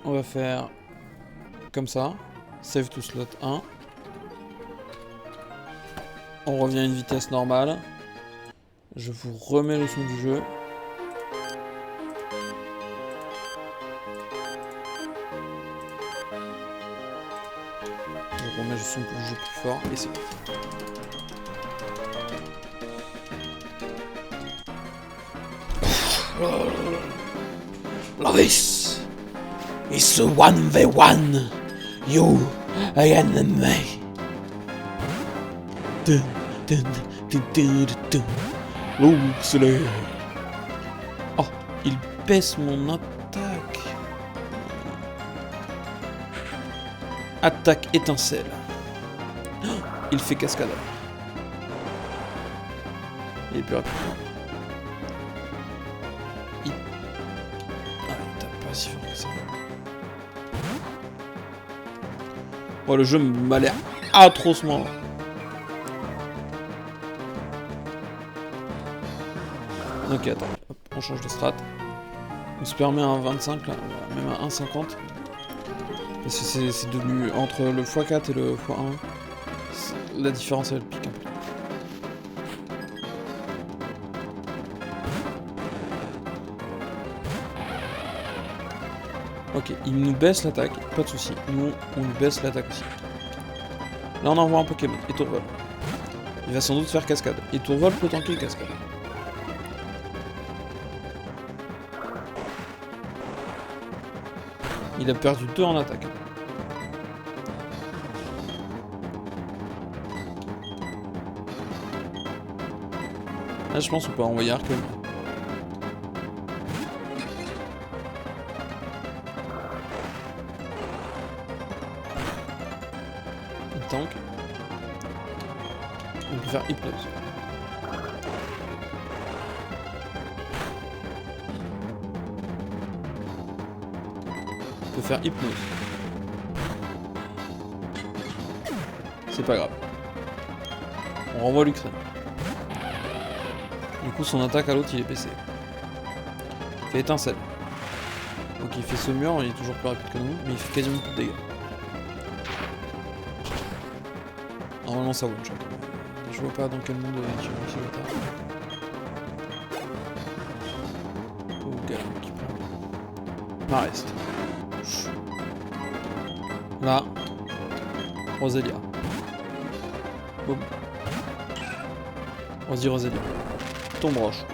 On va faire comme ça. Save to slot 1. On revient à une vitesse normale. Je vous remets le son du jeu. Je remets le son du jeu plus fort et c'est parti. Lovis, it's a 1v1. You against me. Luxray. Oh, il baisse mon attaque. Attaque étincelle. Oh, il fait cascade. Il est plus rapide. Oh, le jeu m'a l'air atrocement. Ok, attends. Hop, on change de strat. On se permet un 25 là, même un 1,50. Parce que c'est devenu entre le x4 et le x1. La différence elle pique un peu. Ok, il nous baisse l'attaque, pas de soucis. Nous, on lui baisse l'attaque aussi. Là, on envoie un Pokémon, et Tourvol. Il va sans doute faire cascade. Et Tourvol peut tanker cascade. Il a perdu 2 en attaque. Là, je pense qu'on peut envoyer Arcum. Il tank. On peut faire hypnose. On peut faire hypnose. C'est pas grave. On renvoie l'Ukraine. Du coup, son attaque à l'autre, il est baissé. Il fait étincelle. Donc il fait ce mur, il est toujours plus rapide que nous, mais il fait quasiment plus de dégâts. Normalement, ça one-shot. Je vois pas dans quel monde il tire aussi l'attaque. Oh, galop qui prend. Marest. Là. Roselia. Boum. On se dit Roselia. Tombe roche.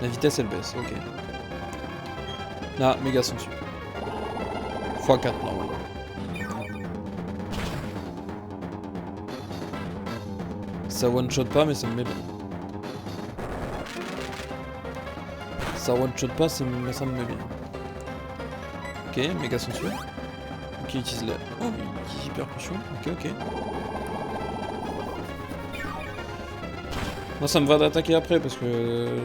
La vitesse elle baisse, ok. Là, méga sensu. x4 normalement. Ça one shot pas mais ça me met bien. Ça one shot pas mais ça me met bien. Ok, méga sensu. Ok, il utilise la... Oh, il utilise hyper potion. Ok. Moi ça me va d'attaquer après parce que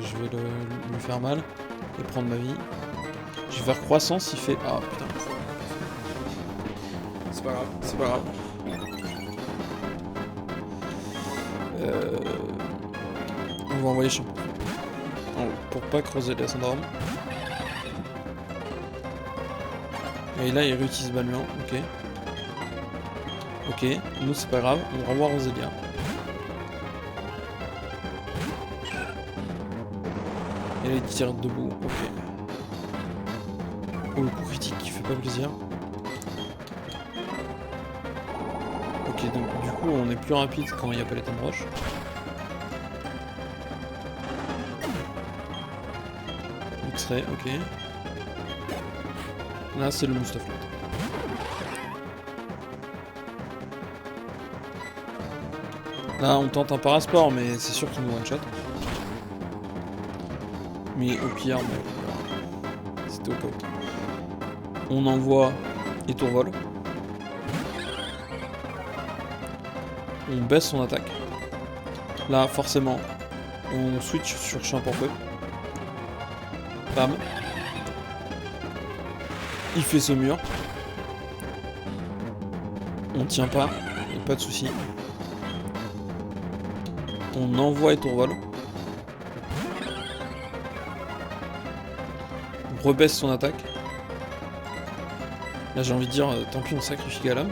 je vais lui faire mal et prendre ma vie. Je vais faire croissance, il fait... Ah putain. C'est pas grave. On va envoyer Champ. Pour pas creuser la syndrome. Et là il réutilise Balmuant, ok. Nous c'est pas grave, on renvoie Roselia. Et là il tire debout, ok. Oh le coup critique qui fait pas plaisir. Ok, donc du coup on est plus rapide quand il n'y a pas les tombes roches. X-ray, ok. Là c'est le Moustaflot. Là on tente un parasport mais c'est sûr qu'il nous one shot. Mais au pire, c'était au cas où. On envoie Étourvol. On baisse son attaque. Là forcément on switch sur Champ en feu. Bam. Il fait ce mur. On tient pas, pas de soucis. On envoie Étourvol. On rebaisse son attaque. Là j'ai envie de dire, tant pis on sacrifie Galam.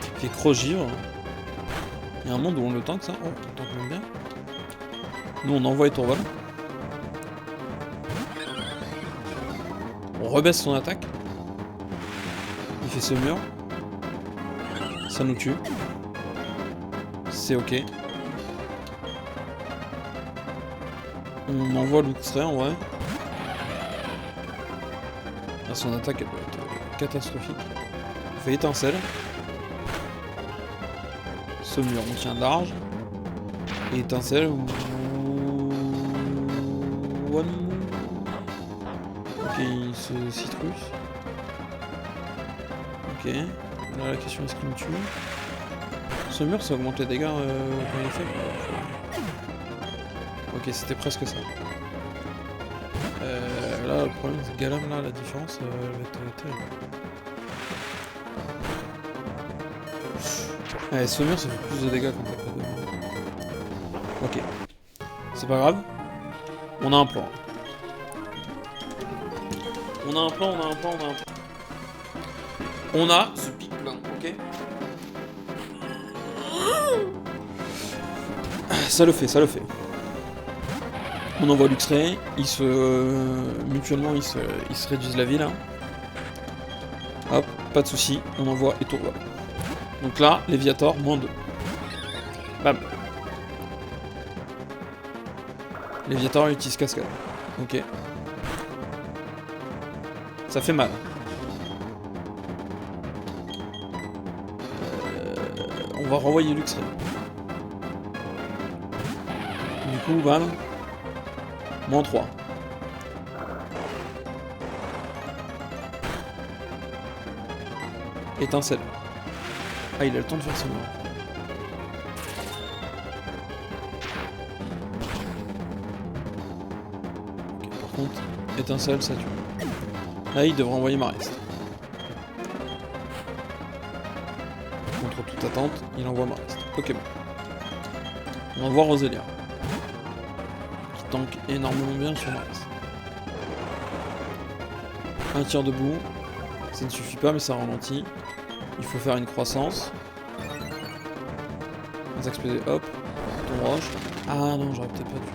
Il fait Croc-Givre. Il y a un monde où on le tank ça. Oh, on tank même bien. Nous on envoie Étourvol. On rebaisse son attaque. Il fait ce mur. Ça nous tue. C'est ok. On envoie l'X-ray en vrai. Là, son attaque elle peut être catastrophique. On fait étincelle. Ce mur, on tient large. Et étincelle. One. Ok, il se citrus. Ok. Là, la question est-ce qu'il me tue? Ce mur, ça augmente les dégâts quand il est faible. Ok, c'était presque ça. Là, le problème, c'est que Galam, là, la différence va être terrible. Allez, Saumur, ça fait plus de dégâts quand t'as pas de... Ok. C'est pas grave. On a un plan. On a un plan. On a ce pic plein, ok. Ça le fait. On envoie Luxray, mutuellement ils se réduisent la vie là. Hop, pas de soucis, on envoie Étourvol. Donc là, Léviator, -2. Bam. Léviator utilise cascade. Ok. Ça fait mal. On va renvoyer Luxray. Du coup, bam. -3. Étincelle. Ah, il a le temps de faire son mort. Ok, par contre, étincelle, ça tue. Là, il devrait envoyer Marest. Contre toute attente, il envoie Marest. Ok, bon. On envoie Roselia. Qui tank énormément bien sur Marest. Un tir debout. Ça ne suffit pas, mais ça ralentit. Il faut faire une croissance. Les expédier, hop. Ton roche. Ah non, j'aurais peut-être pas dû.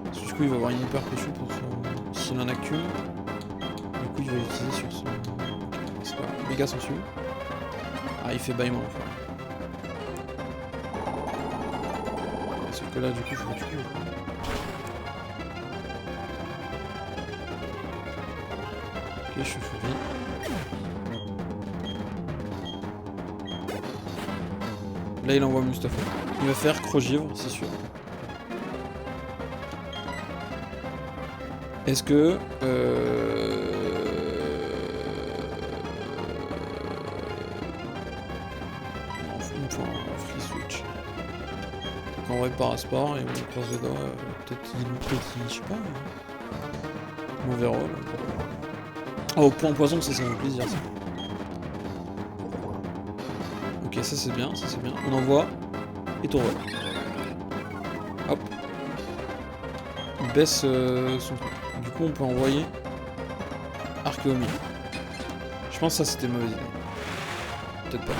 Parce que du coup, il va avoir une hyper péchu pour son... s'il en a qu'une. Du coup, il va l'utiliser sur son... c'est pas grave. Méga sensu. Ah, il fait bâillement, enfin. Sauf que là, du coup, je le tue. Ok, je suis full vie. Là, il envoie Mustapha. Il va faire Crogivre, c'est sûr. Est-ce que... on fait un free switch. Donc en vrai, Parasport, et on croise les doigts. Peut-être qu'il nous petit, je sais pas. Mauvais rôle. Oh, point poison, ça fait plaisir, ça. Ok, ça c'est bien, On envoie Étourvol. Hop. Il baisse son truc. Du coup, on peut envoyer Archéomie. Je pense que ça c'était une mauvaise idée. Peut-être pas.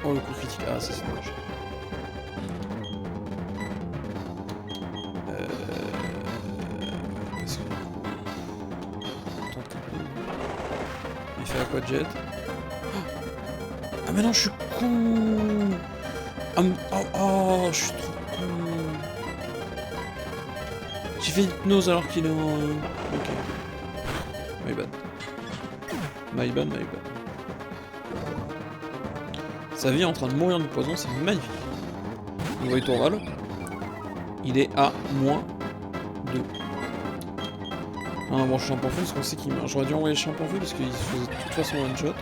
Oh, le coup critique. Ah, ça c'est dommage. Parce que... il fait Aqua Jet. Ah mais non, je suis con. Oh, je suis trop con. J'ai fait hypnose alors qu'il est en... Ok. My bad. Sa vie est en train de mourir de poison, c'est magnifique. On voit Étourvol. Il est à -2. On envoie Champ en feu parce qu'on sait qu'il meurt. J'aurais dû envoyer Champ en feu parce qu'il se faisait de toute façon one shot.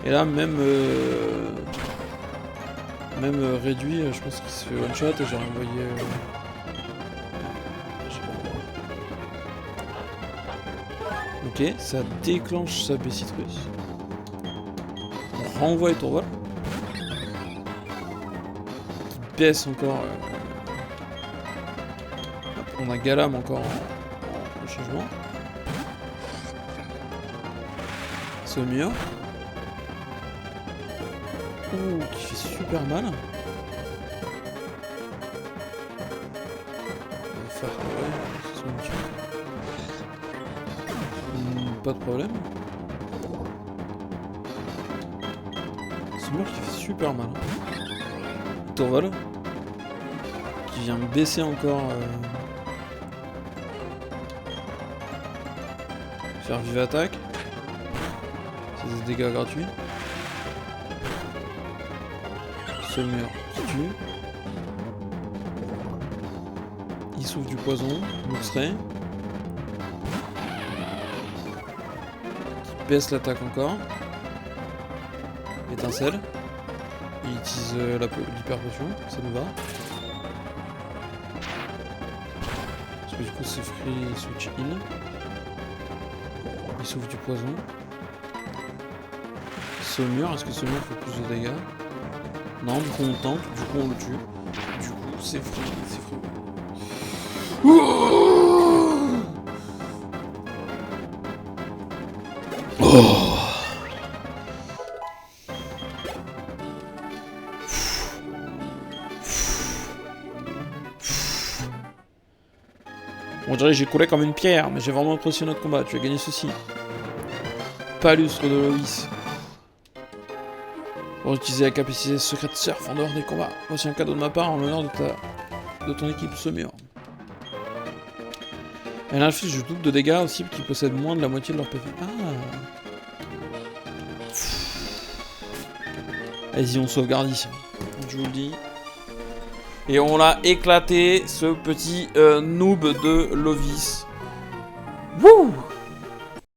Et là, même réduit, je pense qu'il se fait one shot et j'ai envoyé. Je sais pas. Ok, ça déclenche sa Bessitrus. On renvoie Étourvol. Qui baisse encore. On a Galam encore en changement. Saumur. Ouh, qui fait super mal. On va faire pas de problème. Saumur qui fait super mal. Étourvol. Qui vient me baisser encore. Faire vive attaque. C'est des dégâts gratuits. Saumur qui tue. Il souffle du poison. Luxray. Qui baisse l'attaque encore. Étincelle. Il utilise l'hyper potion. Ça nous va. que du coup c'est free switch heal. Il souffle du poison. Saumure, est-ce que Saumure fait plus de dégâts? Non, du coup on tente, du coup on le tue. Du coup c'est free, c'est free. On dirait que j'ai coulé comme une pierre, mais j'ai vraiment apprécié notre combat. Tu as gagné ceci. Palustre de Loïs. Pour utiliser la capacité secrète surf en dehors des combats. Voici un cadeau de ma part en l'honneur de ton équipe Saumure. Elle inflige le double de dégâts aux cibles qui possèdent moins de la moitié de leur PV. Ah. Vas-y, on sauvegarde ici. Je vous le dis. Et on l'a éclaté, ce petit noob de Lovis. Wouh!